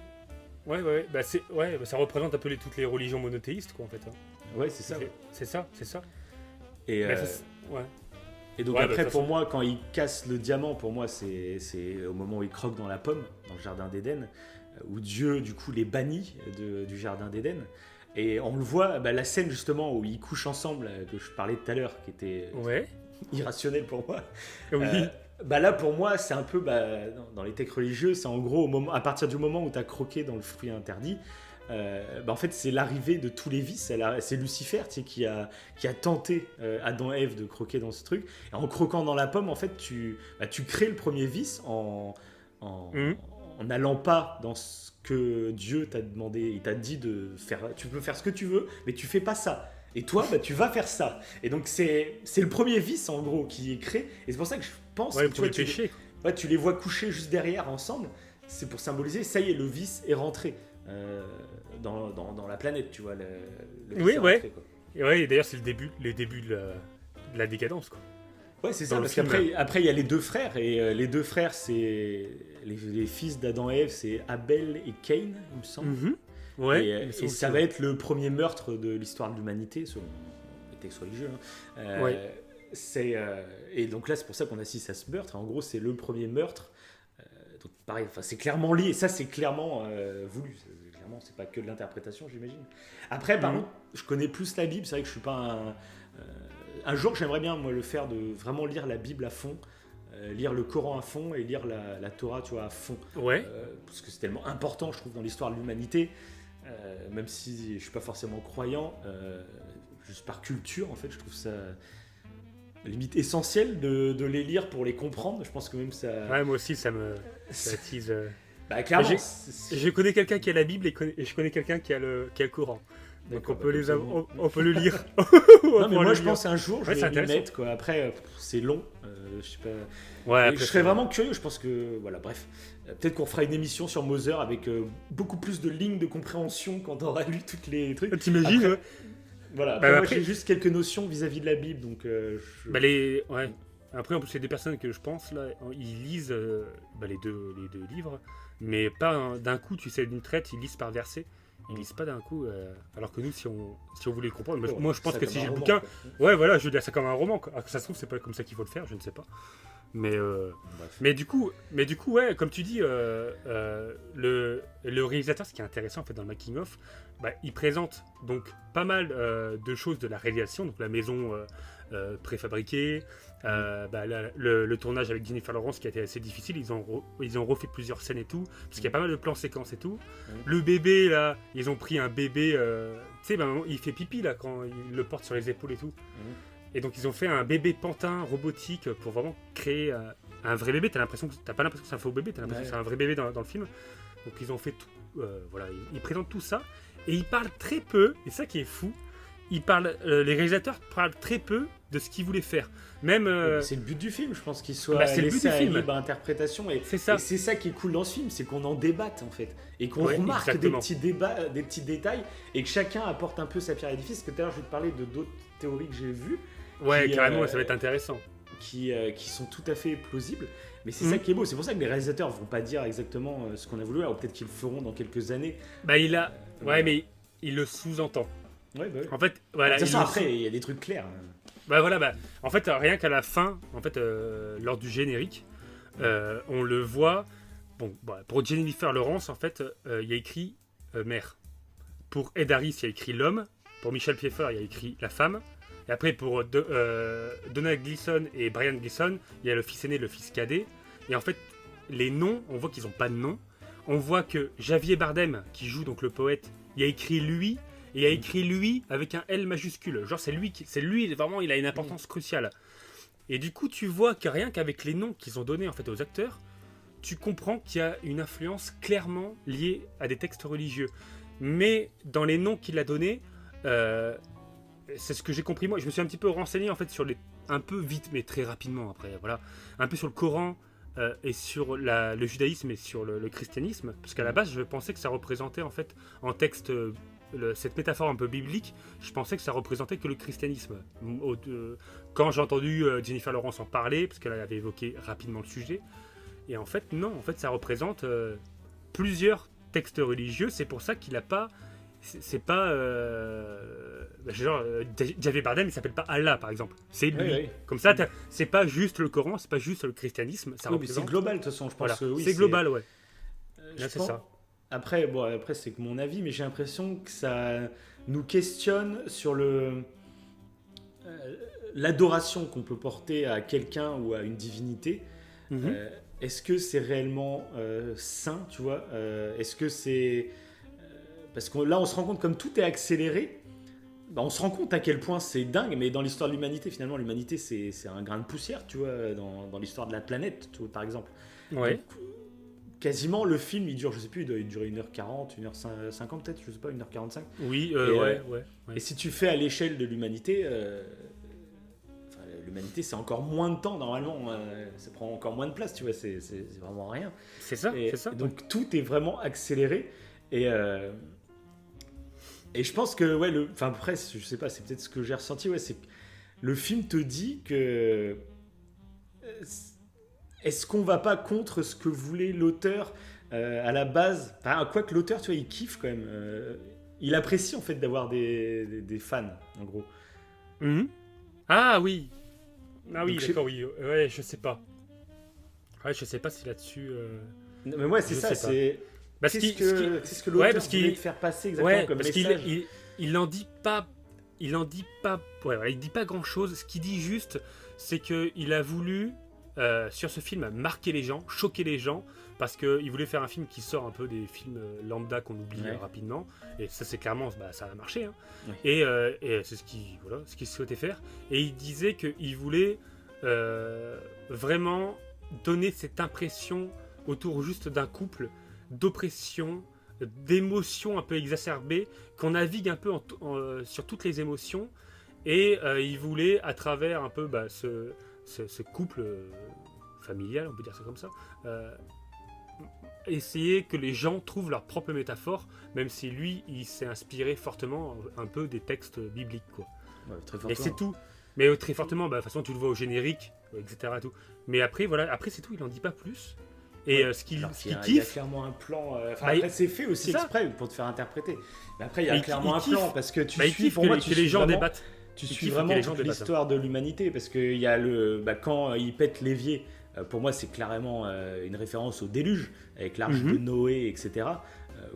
Ouais. Bah ça représente un peu toutes les religions monothéistes, quoi, en fait. Hein. Ouais, c'est ça. Ouais. C'est ça. Et, Bah, ouais. Et donc Ouais, après, bah, de toute pour façon- moi, quand il casse le diamant, pour moi, c'est au moment où il croque dans la pomme, dans le jardin d'Éden, où Dieu, du coup, les bannit du jardin d'Éden. Et on le voit, la scène justement où ils couchent ensemble, que je parlais tout à l'heure, qui était Ouais. irrationnelle pour moi. Oui. Là, pour moi, c'est un peu, dans les textes religieux, c'est en gros, à partir du moment où tu as croqué dans le fruit interdit, en fait, c'est l'arrivée de tous les vices. C'est Lucifer, tu sais, qui a tenté Adam et Ève de croquer dans ce truc. Et en croquant dans la pomme, en fait, tu crées le premier vice en n'allant pas dans ce que Dieu t'a demandé. Il t'a dit de faire. Tu peux faire ce que tu veux, mais tu fais pas ça. Et toi, tu vas faire ça. Et donc, c'est le premier vice, en gros, qui est créé. Et c'est pour ça que je pense Ouais, que pour le péché. tu les vois coucher juste derrière ensemble. C'est pour symboliser, ça y est, le vice est rentré dans la planète, tu vois. Le vice Oui, est ouais. rentré, quoi. Et ouais, et d'ailleurs, c'est le début de la décadence, quoi. Ouais, c'est ça, Dans le parce film. qu'après, il y a les deux frères. Et les deux frères, c'est les fils d'Adam et Ève, c'est Abel et Cain, il me semble. Mhm. Ouais. Et ça va être le premier meurtre de l'histoire de l'humanité, selon les textes religieux. Ouais. Et donc là, c'est pour ça qu'on assiste à ce meurtre. En gros, c'est le premier meurtre. Donc pareil, c'est clairement lié. Et ça, c'est clairement voulu. Clairement, c'est pas que de l'interprétation, j'imagine. Après, par contre, je connais plus la Bible. C'est vrai que je suis pas un jour, j'aimerais bien, moi, le faire, de vraiment lire la Bible à fond. Lire le Coran à fond et lire la Torah, tu vois, à fond. Ouais. Parce que c'est tellement important, je trouve, dans l'histoire de l'humanité. Même si je suis pas forcément croyant, juste par culture, en fait, je trouve ça limite essentiel de les lire pour les comprendre. Je pense que même ça. Ouais, moi aussi, ça attise. Clairement. Je connais quelqu'un qui a la Bible et je connais quelqu'un qui a le Coran. Donc on peut on peut le lire. Non, mais moi je pense un jour je vais m'y mettre, quoi. Après c'est long, je sais pas. Ouais, après, je serais vraiment curieux. Je pense que voilà, bref, peut-être qu'on fera une émission sur Moser avec beaucoup plus de lignes de compréhension quand on aura lu toutes les trucs. T'imagines? Après, voilà. Moi j'ai juste quelques notions vis-à-vis de la Bible, donc. Ouais. Après, en plus, c'est des personnes que je pense là, ils lisent les deux livres, mais pas d'un coup. Tu sais, d'une traite, ils lisent par verset. Ils lisent pas d'un coup, alors que nous, si on voulait le comprendre, moi je pense que si j'ai le bouquin, ouais, voilà, je lis ça comme un roman. Quoi. Ça se trouve, c'est pas comme ça qu'il faut le faire, je ne sais pas. Mais du coup, ouais, comme tu dis, le réalisateur, ce qui est intéressant en fait dans le making of, il présente donc pas mal de choses de la réalisation, donc la maison préfabriquée, le tournage avec Jennifer Lawrence qui a été assez difficile. Ils ont refait plusieurs scènes et tout, parce qu'il y a pas mal de plans séquences et tout. Le bébé là, ils ont pris un bébé, tu sais, il fait pipi là quand il le porte sur les épaules et tout. Et donc ils ont fait un bébé pantin robotique pour vraiment créer un vrai bébé. T'as pas l'impression que c'est un faux bébé, t'as l'impression que c'est un vrai bébé dans le film. Donc ils ont fait tout, voilà, ils présentent tout ça et ils parlent très peu. Et ça qui est fou, les réalisateurs parlent très peu de ce qu'ils voulaient faire. Même c'est le but du film, je pense, qu'il soit laissé à libre interprétation. Et c'est ça qui est cool dans ce film, c'est qu'on en débatte en fait, et qu'on remarque des petits détails, et que chacun apporte un peu sa pierre à l'édifice. Parce que tout à l'heure, je vais te parler de d'autres théories que j'ai vues. Ouais, carrément, ça va être intéressant. Qui sont tout à fait plausibles. Mais c'est ça qui est beau. C'est pour ça que les réalisateurs vont pas dire exactement ce qu'on a voulu. Alors peut-être qu'ils le feront dans quelques années. Mais il le sous-entend. Ouais, En fait, voilà. De toute façon, après, il y a des trucs clairs. En fait, rien qu'à la fin, en fait, lors du générique, on le voit. Bon, pour Jennifer Lawrence, en fait, il y a écrit mère. Pour Ed Harris, il y a écrit l'homme. Pour Michelle Pfeiffer, il y a écrit la femme. Et après, pour Donald Gleeson et Brian Gleeson, il y a le fils aîné et le fils cadet. Et en fait, les noms, on voit qu'ils n'ont pas de nom. On voit que Javier Bardem, qui joue donc le poète, il a écrit lui. Et il a écrit lui avec un L majuscule. Genre, c'est lui, vraiment, il a une importance cruciale. Et du coup, tu vois que rien qu'avec les noms qu'ils ont donnés en fait aux acteurs, tu comprends qu'il y a une influence clairement liée à des textes religieux. Mais dans les noms qu'il a donnés, c'est ce que j'ai compris moi. Je me suis un petit peu renseigné en fait sur un peu vite, mais très rapidement après, voilà, un peu sur le Coran et sur le judaïsme et sur le christianisme, parce qu'à la base, je pensais que ça représentait en fait en texte cette métaphore un peu biblique, je pensais que ça représentait que le christianisme. Quand j'ai entendu Jennifer Lawrence en parler, parce qu'elle avait évoqué rapidement le sujet, et en fait non, en fait ça représente plusieurs textes religieux. C'est pour ça qu'il a pas, c'est pas genre Javier Bardem, il s'appelle pas Allah par exemple, c'est lui. Oui. Comme ça, c'est pas juste le Coran, c'est pas juste le christianisme, ça représente. C'est global de toute façon, je pense. Voilà. C'est global, ouais. C'est ça. Après, c'est que mon avis, mais j'ai l'impression que ça. nous questionne sur l'adoration qu'on peut porter à quelqu'un ou à une divinité. Mhm. Est-ce que c'est réellement sain, tu vois Est-ce que c'est... Parce que là, on se rend compte, comme tout est accéléré, on se rend compte à quel point c'est dingue, mais dans l'histoire de l'humanité, finalement, l'humanité, c'est un grain de poussière, tu vois, dans l'histoire de la planète, tu vois, par exemple. Ouais. Donc, quasiment, le film, il dure, je sais plus, il doit durer 1h40, 1h50 peut-être, je sais pas, 1h45. Oui, ouais. ouais. Et si tu fais à l'échelle de l'humanité, l'humanité, c'est encore moins de temps, normalement, ça prend encore moins de place, tu vois, c'est vraiment rien. C'est ça, Et c'est ça. donc tout est vraiment accéléré et je pense que ouais, enfin après je sais pas, c'est peut-être ce que j'ai ressenti, ouais, c'est que le film te dit que est-ce qu'on va pas contre ce que voulait l'auteur à la base, enfin, quoi que l'auteur, tu vois, il kiffe quand même, il apprécie en fait d'avoir des fans en gros. Mhm. Ah oui. Ah oui, Donc, d'accord, oui. Ouais, je sais pas. Ouais, je sais pas si là-dessus. Mais ouais, c'est Je ça, sais pas. c'est Parce qu'est-ce qu'il- que l'auteur ouais, parce qu'il- voulait te faire passer exactement Ouais, comme parce message. il en dit pas. Il en dit pas. Ouais, voilà, il dit pas grand chose. Ce qu'il dit juste, c'est que il a voulu sur ce film marquer les gens, choquer les gens, parce qu'il voulait faire un film qui sort un peu des films lambda qu'on oublie Ouais. rapidement. Et ça, c'est clairement, ça a marché. Hein. Ouais. Et c'est ce qu'il souhaitait faire. Et il disait qu'il voulait vraiment donner cette impression autour juste d'un couple d'oppression, d'émotions un peu exacerbées, qu'on navigue un peu sur toutes les émotions. Et il voulait, à travers un peu ce couple familial, on peut dire ça comme ça, essayer que les gens trouvent leur propre métaphore, même si lui, il s'est inspiré fortement un peu des textes bibliques, quoi. Ouais, très Et fortement. c'est tout. Mais très fortement, de toute façon, tu le vois au générique, etc. Tout. Mais après, voilà, après c'est tout, il n'en dit pas plus. Et Ouais. ce qu'il Alors, il y a kiffe, clairement un plan. Enfin, Bah, après, c'est fait aussi c'est ça. exprès pour te faire interpréter. Mais après, il y a Mais clairement il un kiffe. plan parce que tu il suis, kiffe pour que, moi, que tu les suis gens vraiment, débattent. tu il suis kiffe que vraiment les gens toute débattent. l'histoire de l'humanité parce qu'il y a le. Quand il pète l'évier, pour moi, c'est clairement une référence au déluge avec l'arche Mhm. de Noé, etc.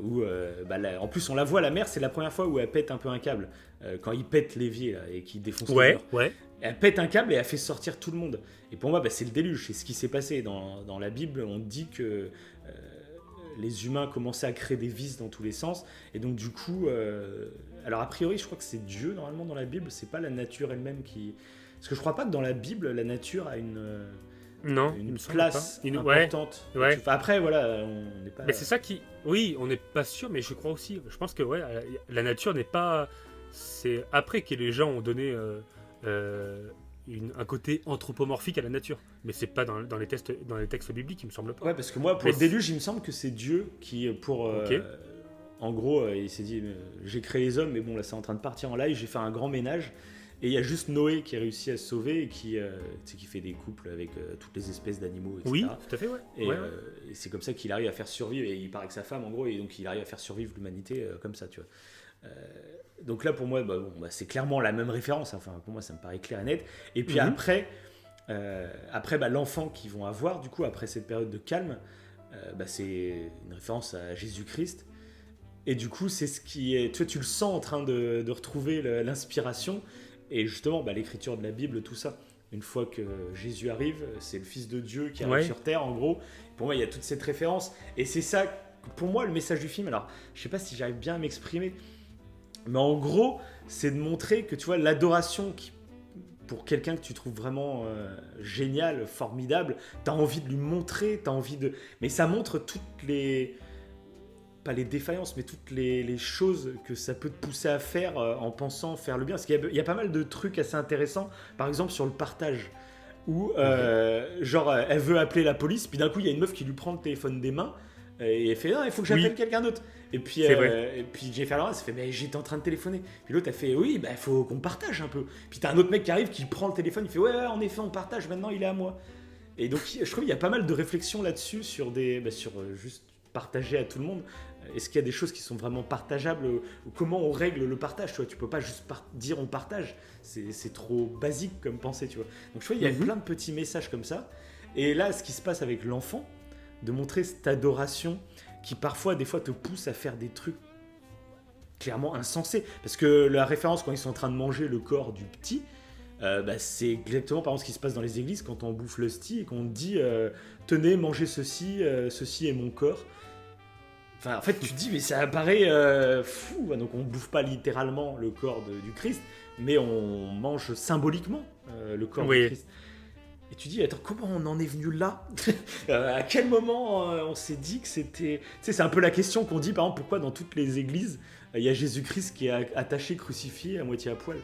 Où, en plus, on la voit, la mer, c'est la première fois où elle pète un peu un câble. Quand il pète l'évier là, et qu'il défonce le Ouais, mur. ouais. Elle pète un câble et elle fait sortir tout le monde. Et pour moi, c'est le déluge, c'est ce qui s'est passé. Dans la Bible, on dit que les humains commençaient à créer des vices dans tous les sens. Et donc, du coup, alors a priori, je crois que c'est Dieu, normalement, dans la Bible, c'est pas la nature elle-même qui. Parce que je crois pas que dans la Bible, la nature a Non, il une me semble place pas. Ouais. importante. Ouais. Enfin, après, voilà, on n'est pas. Mais c'est ça qui. Oui, on n'est pas sûr, mais je crois aussi. Je pense que ouais, la nature n'est pas. C'est après que les gens ont donné un côté anthropomorphique à la nature. Mais c'est pas dans les textes bibliques, il me semble pas. Ouais, parce que moi, pour Mais le déluge, il me semble que c'est Dieu qui, Ok. en gros, il s'est dit j'ai créé les hommes, mais bon, là, c'est en train de partir en live, j'ai fait un grand ménage. Et il y a juste Noé qui a réussi à se sauver et qui fait des couples avec toutes les espèces d'animaux, etc. Oui, tout à fait, ouais. Et, Ouais, et c'est comme ça qu'il arrive à faire survivre. Et il paraît que sa femme, en gros, et donc il arrive à faire survivre l'humanité comme ça, tu vois. Donc là, pour moi, c'est clairement la même référence. Enfin, pour moi, ça me paraît clair et net. Et puis Mhm. après, l'enfant qu'ils vont avoir, du coup, après cette période de calme, c'est une référence à Jésus-Christ. Et du coup, c'est ce qui est. Tu le sens en train de retrouver l'inspiration. Et justement, l'écriture de la Bible, tout ça. Une fois que Jésus arrive, c'est le Fils de Dieu qui arrive Ouais. sur terre, en gros. Pour moi, il y a toute cette référence. Et c'est ça, pour moi, le message du film. Alors, je sais pas si j'arrive bien à m'exprimer. Mais en gros, c'est de montrer que, tu vois, l'adoration pour quelqu'un que tu trouves vraiment génial, formidable, t'as envie de lui montrer, mais ça montre toutes les... Pas les défaillances, mais toutes les choses que ça peut te pousser à faire en pensant faire le bien. Parce qu'il y a pas mal de trucs assez intéressants, par exemple sur le partage, où elle veut appeler la police, puis d'un coup il y a une meuf qui lui prend le téléphone des mains, et elle fait non, il faut que j'appelle Oui. quelqu'un d'autre. Et puis, C'est vrai. et puis Jennifer Lawrence fait mais j'étais en train de téléphoner. Puis l'autre elle fait oui, il faut qu'on partage un peu. Puis t'as un autre mec qui arrive qui prend le téléphone, il fait ouais, en effet on partage, maintenant il est à moi. Et donc je trouve qu'il y a pas mal de réflexions là-dessus sur juste partager à tout le monde. Est-ce qu'il y a des choses qui sont vraiment partageables ou comment on règle le partage, tu vois, tu peux pas juste dire on partage, c'est trop basique comme pensée, tu vois. Donc je trouve qu'il y a plein de petits messages comme ça. Et là, ce qui se passe avec l'enfant, de montrer cette adoration qui parfois, des fois, te pousse à faire des trucs clairement insensé. Parce que la référence, quand ils sont en train de manger le corps du petit, c'est exactement par exemple ce qui se passe dans les églises quand on bouffe l'hostie et qu'on dit tenez, mangez ceci, ceci est mon corps. Enfin, en fait, tu te dis, mais ça paraît fou. Donc, on ne bouffe pas littéralement le corps du Christ, mais on mange symboliquement le corps du Christ. Et tu dis, attends, comment on en est venu là? À quel moment on s'est dit que c'était... Tu sais, c'est un peu la question qu'on dit, par exemple, pourquoi dans toutes les églises, il y a Jésus-Christ qui est attaché, crucifié, à moitié à poil.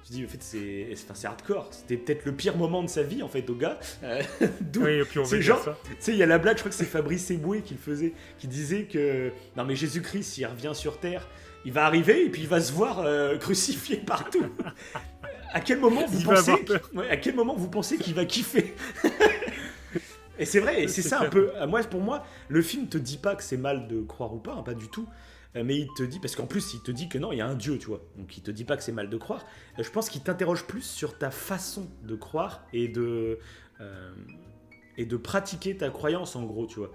Je dis, en fait, c'est hardcore. C'était peut-être le pire moment de sa vie, en fait, au gars. Oui, et puis on veut dire ça. Tu sais, il y a la blague, je crois que c'est Fabrice Eboué qui le faisait, qui disait que, non mais Jésus-Christ, s'il revient sur Terre, il va arriver et puis il va se voir crucifié partout. À quel moment vous pensez qu'il va kiffer? Et c'est vrai, et c'est ça un peu. Pour moi, le film te dit pas que c'est mal de croire ou pas, hein, pas du tout. Mais il te dit, parce qu'en plus il te dit que non, il y a un Dieu, tu vois. Donc il te dit pas que c'est mal de croire. Je pense qu'il t'interroge plus sur ta façon de croire et de pratiquer ta croyance, en gros, tu vois.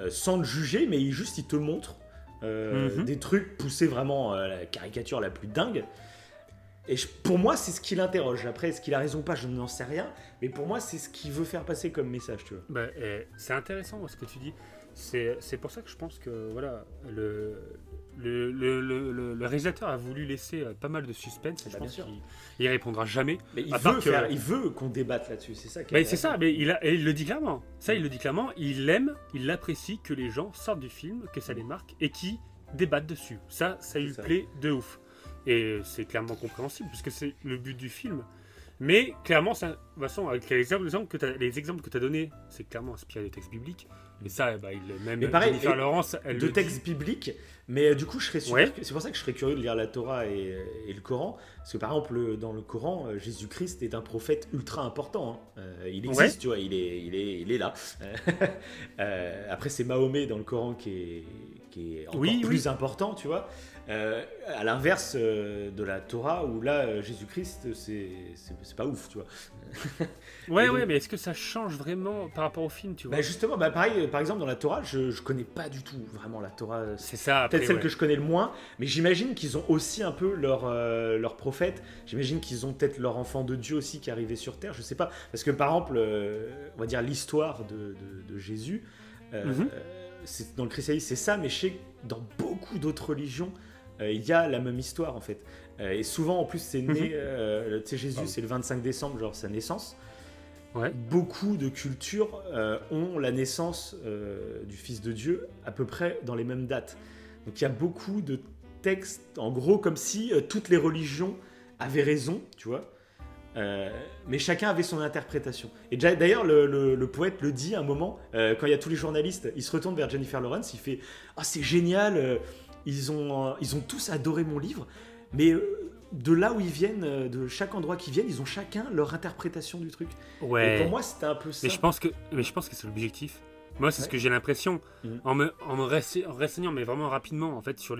Sans te juger, mais il te montre des trucs poussés vraiment à la caricature la plus dingue. Et pour moi, c'est ce qui l'interroge. Après, est-ce qu'il a raison ou pas, je n'en sais rien. Mais pour moi, c'est ce qu'il veut faire passer comme message, tu vois. C'est intéressant ce que tu dis. C'est pour ça que je pense que voilà, le réalisateur a voulu laisser pas mal de suspense. Je pense qu'il répondra jamais. Mais il veut qu'on débatte là-dessus, c'est ça. C'est ça, mais il le dit clairement. Ça, il le dit clairement. Il apprécie que les gens sortent du film, que ça les marque et qui débattent dessus. Ça lui plaît de ouf. Et c'est clairement compréhensible puisque c'est le but du film. Mais clairement, de toute façon, avec les exemples que tu as donnés, c'est clairement inspiré des textes bibliques. Et ça, même Jennifer Lawrence, elle de textes bibliques. Mais du coup, je serais sûr. C'est pour ça que je serais curieux de lire la Torah et le Coran. Parce que par exemple, dans le Coran, Jésus-Christ est un prophète ultra important. Hein. Il existe, tu vois, il est là. Après, c'est Mahomet dans le Coran qui est encore plus important, tu vois. À l'inverse de la Torah où là Jésus-Christ c'est pas ouf, tu vois. Donc, mais est-ce que ça change vraiment par rapport au film, tu vois? Justement, pareil, par exemple dans la Torah je connais pas du tout vraiment la Torah, c'est ça, peut-être celle que je connais le moins, mais j'imagine qu'ils ont aussi un peu leur prophète, j'imagine qu'ils ont peut-être leur enfant de Dieu aussi qui est arrivé sur terre, je sais pas, parce que par exemple on va dire l'histoire de Jésus, c'est, dans le christianisme c'est ça, mais je sais que dans beaucoup d'autres religions il y a la même histoire en fait, et souvent en plus c'est né, tu sais, Jésus c'est le 25 décembre, genre sa naissance. Beaucoup de cultures ont la naissance du Fils de Dieu à peu près dans les mêmes dates. Donc il y a beaucoup de textes, en gros comme si toutes les religions avaient raison, tu vois, mais chacun avait son interprétation. Et d'ailleurs le poète le dit à un moment, quand il y a tous les journalistes, il se retourne vers Jennifer Lawrence, il fait « Ah, c'est génial, ils ont tous adoré mon livre, mais de là où ils viennent, de chaque endroit qu'ils viennent, ils ont chacun leur interprétation du truc. » Et pour moi, c'était un peu ça. Mais je pense que c'est l'objectif. Moi, c'est ce que j'ai l'impression. En me renseignant, mais vraiment rapidement, en fait, sur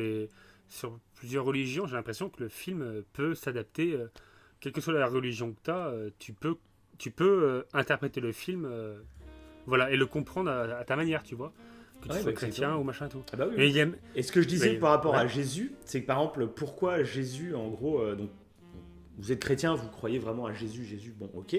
plusieurs religions, j'ai l'impression que le film peut s'adapter, quelle que soit la religion que tu as, tu peux interpréter le film et le comprendre à ta manière, tu vois. Que tu sois chrétien ou machin tout. Ah bah oui. Et ce que je disais par rapport à Jésus, c'est que par exemple, pourquoi Jésus, en gros, donc vous êtes chrétien, vous croyez vraiment à Jésus, bon, ok.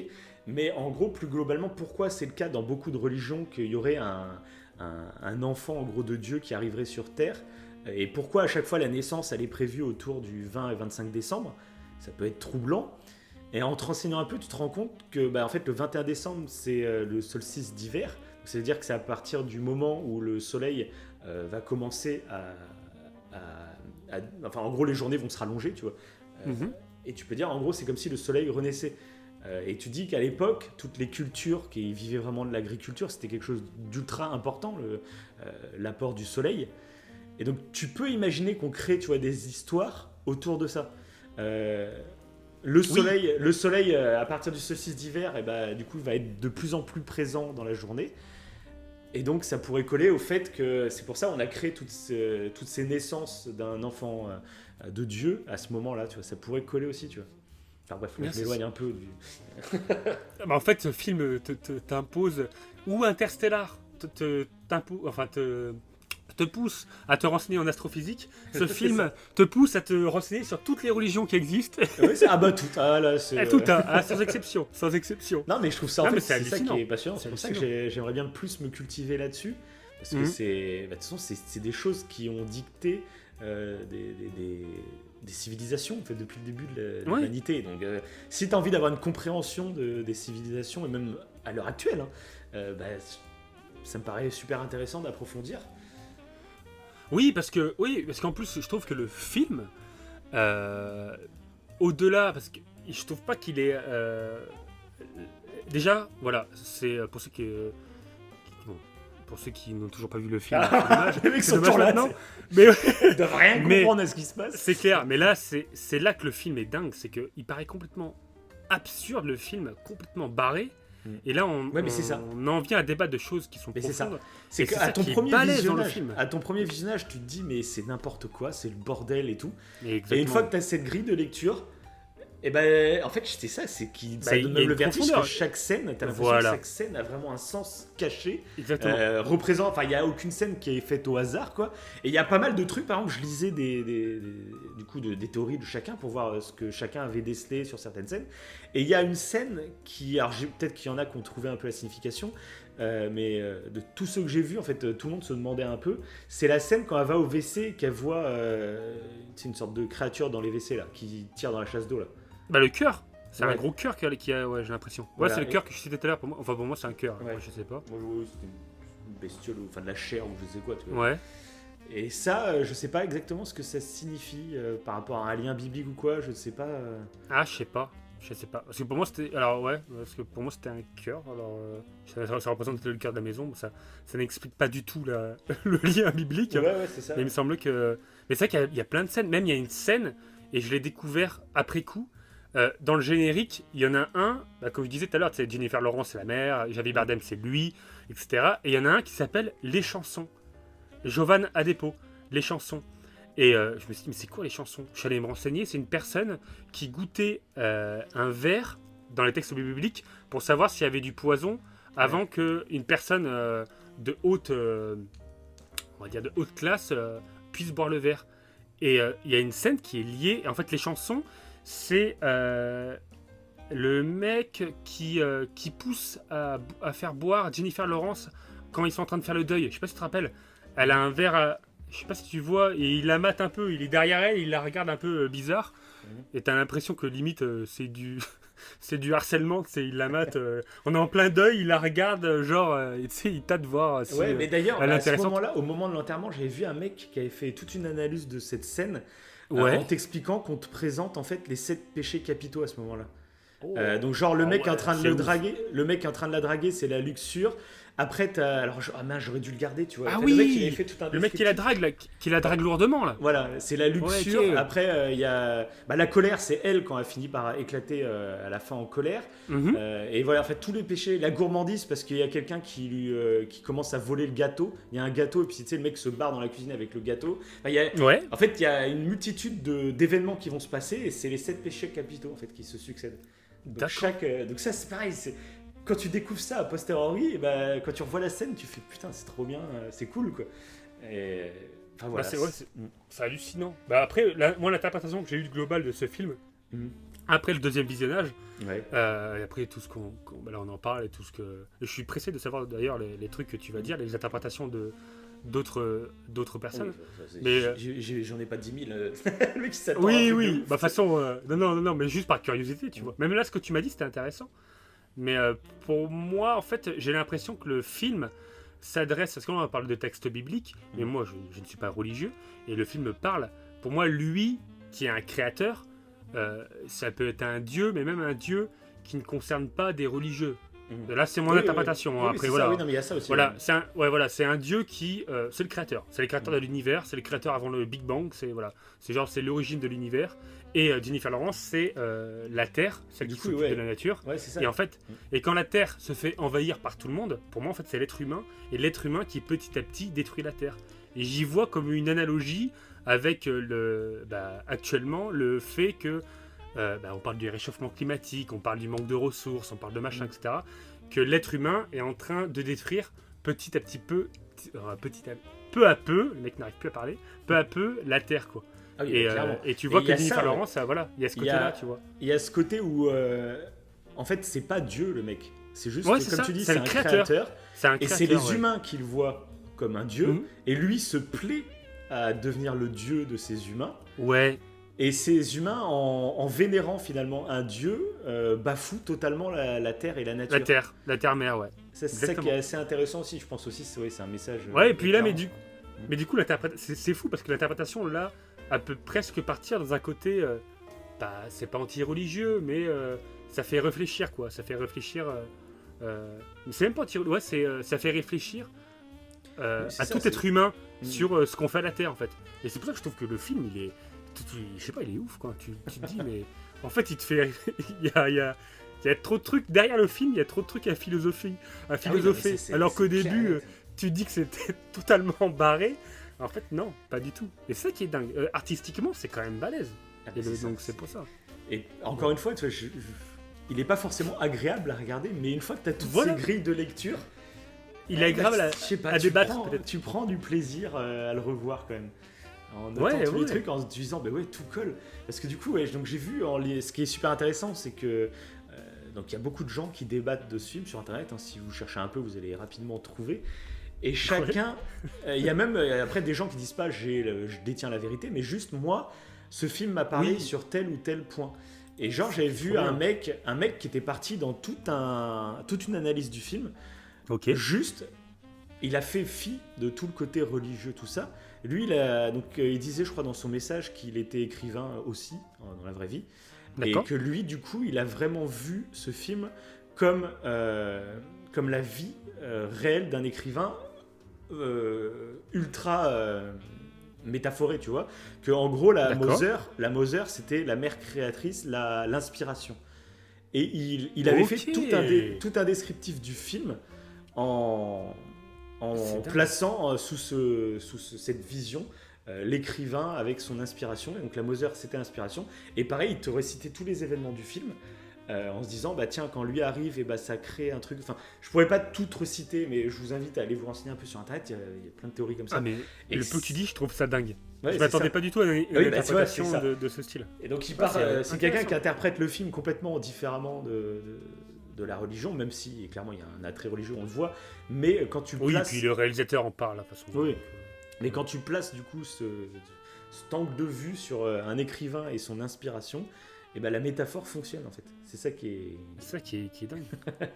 Mais en gros, plus globalement, pourquoi c'est le cas dans beaucoup de religions qu'il y aurait un enfant, en gros, de Dieu qui arriverait sur Terre, et pourquoi à chaque fois la naissance, elle est prévue autour du 20 et 25 décembre, ça peut être troublant. Et en te renseignant un peu, tu te rends compte que en fait, le 21 décembre, c'est le solstice d'hiver. C'est-à-dire que c'est à partir du moment où le soleil va commencer enfin, en gros, les journées vont se rallonger, tu vois. Et tu peux dire, en gros, c'est comme si le soleil renaissait. Et tu dis qu'à l'époque, toutes les cultures qui vivaient vraiment de l'agriculture, c'était quelque chose d'ultra important, l'apport du soleil. Et donc, tu peux imaginer qu'on crée, tu vois, des histoires autour de ça. Le soleil, à partir du solstice d'hiver, du coup, il va être de plus en plus présent dans la journée. Et donc, ça pourrait coller au fait que c'est pour ça qu'on a créé toutes ces naissances d'un enfant de Dieu à ce moment-là. Tu vois, ça pourrait coller aussi, tu vois. Enfin bref, je m'éloigne un peu du... En fait, ce film t'impose, ou Interstellar, te pousse à te renseigner en astrophysique, ce film te pousse à te renseigner sur toutes les religions qui existent. Ouais, c'est tout. Ah, là, c'est, Tout, sans exception, sans exception. Non, mais je trouve ça, en Non, fait, mais c'est c'est ça qui hallucinant. est passionnant. C'est pour ça que j'aimerais bien plus me cultiver là-dessus. Parce que de toute façon, c'est des choses qui ont dicté des civilisations, en fait, depuis le début de l'humanité. Donc, si tu as envie d'avoir une compréhension des civilisations, et même à l'heure actuelle, ça me paraît super intéressant d'approfondir. Oui, parce qu'en plus, je trouve que le film, au-delà, parce que je trouve pas qu'il est... déjà, voilà, c'est pour ceux qui n'ont toujours pas vu le film, c'est dommage. Les mecs C'est sont dommage toujours là, maintenant. tu Mais Ils doivent rien comprendre à ce qui se passe. c'est clair, mais là, c'est là que le film est dingue, c'est qu'il paraît complètement absurde, le film, complètement barré. Et là, Ouais, mais c'est ça. on en vient à débattre de choses qui sont Mais c'est ça. profondes. C'est Et c'est qu'à ça ton qui est premier balèze dans le visionnage, film. à ton premier visionnage, tu te dis mais c'est n'importe quoi, c'est le bordel et tout. Et Et une fois que tu as cette grille de lecture, et ben en fait c'est ça, c'est qui ça il donne y a même le une vertige profondeur. que chaque scène, t'as l'impression Voilà. que chaque scène a vraiment un sens caché, Exactement. représente. Enfin, il y a aucune scène qui est faite au hasard, quoi. Et il y a pas mal de trucs. Par exemple, je lisais des théories de chacun pour voir ce que chacun avait décelé sur certaines scènes. Et il y a une scène qui, alors peut-être qu'il y en a qui ont trouvé un peu la signification, mais de tous ceux que j'ai vus, en fait, tout le monde se demandait un peu. C'est la scène quand elle va au WC, qu'elle voit, c'est une sorte de créature dans les WC là, qui tire dans la chasse d'eau là. Bah, le cœur. C'est un Ouais. gros cœur qui a, ouais, j'ai l'impression. Ouais, Voilà. c'est le cœur que je citais tout à l'heure. Pour moi. Enfin, pour moi, c'est un cœur. Ouais. Moi, je sais pas. Moi, c'était une bestiole, enfin de la chair ou je sais quoi. Tu vois. Ouais. Et ça, je sais pas exactement ce que ça signifie par rapport à un lien biblique ou quoi, je sais pas. Ah, je sais pas. Je sais pas. Parce que pour moi, c'était. Alors, ouais. Parce que pour moi, c'était un cœur. Alors, ça représente le cœur de la maison. Ça n'explique pas du tout le lien biblique. Ouais, c'est ça. Mais il me semble que. Mais c'est vrai qu'il y a plein de scènes. Même il y a une scène, et je l'ai découvert après coup. Dans le générique, il y en a un, comme je disais tout à l'heure, c'est Jennifer Lawrence, c'est la mère, Javier Bardem, c'est lui, etc. Et il y en a un qui s'appelle Les Chansons. Jovan Adepo, Les Chansons. Et je me suis dit, mais c'est quoi les chansons? Je suis allé me renseigner, c'est une personne qui goûtait un verre dans les textes bibliques pour savoir s'il y avait du poison avant qu'une personne de haute, on va dire de haute classe puisse boire le verre. Et il y a une scène qui est liée, en fait les chansons, c'est le mec qui pousse à faire boire Jennifer Lawrence quand ils sont en train de faire le deuil. Je sais pas si tu te rappelles. Elle a un verre, je sais pas si tu vois, et il la mate un peu. Il est derrière elle, il la regarde un peu bizarre. Et t'as l'impression que limite c'est du c'est du harcèlement. Il la mate. On est en plein deuil, il la regarde, genre, tu sais, il tâte voir. Si, Ouais, mais d'ailleurs, elle est à ce intéressante. moment-là, au moment de l'enterrement, j'avais vu un mec qui avait fait toute une analyse de cette scène Ouais. en t'expliquant qu'on te présente en fait les 7 péchés capitaux à ce moment-là. Oh. Donc genre le Ah mec ouais, est en train de c'est le ouf. draguer, le mec est en train de la draguer, c'est la luxure. Après t'as, alors mince, j'aurais dû le garder, tu vois. Ah Enfin, oui, le mec il avait fait tout un Le mec qui la drague, là, qui la drague lourdement là. Voilà, c'est la luxure. Ouais, ok. Après, il y a la colère, c'est elle quand elle finit par éclater à la fin en colère. Mhm. Et voilà, en fait, tous les péchés, la gourmandise, parce qu'il y a quelqu'un qui commence à voler le gâteau. Il y a un gâteau, et puis tu sais, le mec se barre dans la cuisine avec le gâteau. Enfin, Ouais. en fait, il y a une multitude d'événements qui vont se passer, et c'est les 7 péchés capitaux en fait qui se succèdent. Donc, D'accord. donc ça, c'est pareil. Quand tu découvres ça a posteriori, et ben, quand tu revois la scène, tu fais putain, c'est trop bien, c'est cool quoi. Et, enfin, voilà. Bah, c'est hallucinant. Bah après, moi l'interprétation que j'ai eue globale de ce film, Mhm. après le deuxième visionnage, Ouais. et après tout ce bah là on en parle et tout ce que. Et je suis pressé de savoir d'ailleurs les trucs que tu vas dire, les interprétations d'autres personnes. Oui, Mais, j'en ai pas 10 000. Le mec, il s'attend à un Oui, truc de oui. ouf. Bah de toute façon, non, mais juste par curiosité, tu vois. Même là, ce que tu m'as dit, c'était intéressant. Mais pour moi, en fait, j'ai l'impression que le film s'adresse, parce qu'on va parler de textes bibliques, mais moi, je ne suis pas religieux, et le film parle. Pour moi, lui, qui est un créateur, ça peut être un dieu, mais même un dieu qui ne concerne pas des religieux. Là, c'est mon Oui, interprétation. oui. hein. Oui, Après, c'est voilà. ça, oui, non, mais il y a ça aussi. Voilà, c'est un dieu qui, c'est le créateur. C'est le créateur de l'univers. C'est le créateur avant le Big Bang. C'est l'origine de l'univers. Et Jennifer Lawrence, c'est la Terre, celle Du qui coup, s'occupe ouais. de la nature. Ouais, c'est ça. Et en fait, et quand la Terre se fait envahir par tout le monde, pour moi, en fait, c'est l'être humain. Et l'être humain qui petit à petit détruit la Terre. Et j'y vois comme une analogie avec actuellement le fait que on parle du réchauffement climatique, on parle du manque de ressources, on parle de machin, etc. Que l'être humain est en train de détruire petit à petit peu à peu, le mec n'arrive plus à parler, peu à peu, la Terre, quoi. Ah oui, Et, clairement. et tu vois Et il que y a Jennifer ça, Lawrence, voilà, il y a ce côté-là, tu vois. Il y a ce côté où, en fait, c'est pas Dieu le mec. C'est juste, Ouais, que, c'est comme ça, tu dis, c'est c'est un un créateur. créateur. C'est un Et créateur, c'est les ouais. humains qui le voient comme un dieu. Mhm. Et lui se plaît à devenir le dieu de ces humains. Ouais, Et ces humains, en vénérant finalement un dieu, bafouent totalement la terre et la nature. la Terre-mère, ouais. Ça, c'est ça qui Exactement. est assez intéressant aussi. Je pense aussi, c'est un message. Ouais, et puis là, clairement. mais du coup, c'est fou parce que l'interprétation, là, elle peut presque partir dans un côté, c'est pas anti-religieux, mais ça fait réfléchir, quoi. Ça fait réfléchir. Mais c'est même pas anti-religieux, ouais, ça fait réfléchir c'est à ça, tout c'est- être humain Mm. sur ce qu'on fait à la Terre, en fait. Et c'est pour ça que je trouve que le film, il est. Je sais pas, il est ouf, quoi. Tu te dis, mais. En fait, il te fait. Il y a trop de trucs derrière le film, il y a trop de trucs à philosopher. Ah oui, non, mais Alors c'est qu'au clair, début, net. tu dis que c'était totalement barré. En fait, non, pas du tout. Et c'est ça qui est dingue. Artistiquement, c'est quand même balèze. Ah, Et mais ça, donc, c'est pour ça. Et encore une fois, tu vois, il n'est pas forcément agréable à regarder, mais une fois que tu as toutes Voilà. ces grilles de lecture, Il est agréable je sais pas, à tu débattre, prends- peut-être. Tu prends du plaisir à le revoir quand même. En notant Ouais, tous les ouais. trucs, en se disant, bah ouais, tout colle. Parce que du coup, ouais, donc j'ai vu, ce qui est super intéressant, c'est que donc il y a beaucoup de gens qui débattent de ce film sur Internet. Hein. Si vous cherchez un peu, vous allez rapidement trouver. Et chacun, il y a même après des gens qui disent pas, je détiens la vérité, mais juste moi, ce film m'a parlé Oui. sur tel ou tel point. Et genre, j'avais vu Trop un bien. mec qui était parti dans toute une analyse du film. Ok. Juste, il a fait fi de tout le côté religieux, tout ça. Lui, il disait, je crois, dans son message qu'il était écrivain aussi, dans la vraie vie. Et D'accord. que lui, du coup, il a vraiment vu ce film comme la vie réelle d'un écrivain ultra métaphoré, tu vois. Que en gros, la D'accord. Moser, c'était la mère créatrice, l'inspiration. Et il avait fait Ok. tout un descriptif du film en C'est dingue. plaçant cette vision l'écrivain avec son inspiration. Et donc la Moser, c'était l'inspiration. Et pareil, il te récitait tous les événements du film en se disant, bah tiens, quand lui arrive, et bah, ça crée un truc. Enfin, je pourrais pas tout reciter, mais je vous invite à aller vous renseigner un peu sur Internet. Il y a plein de théories comme ça. Ah, mais Et le peu que tu dis, je trouve ça dingue. Ouais, Je c'est m'attendais ça. pas du tout à une Oui, bah, tu vois, interprétation c'est ça. de ce style. Et donc il Ouais, part, c'est c'est quelqu'un intéressant. qui interprète le film complètement différemment de la religion, même si clairement il y a un attrait religieux, on le voit. Mais quand tu Oui, et places, puis le réalisateur en parle, de toute façon. Oui. Mais quand tu places du coup cet angle de vue sur un écrivain et son inspiration, et ben la métaphore fonctionne en fait. C'est ça qui est, C'est ça qui est dingue.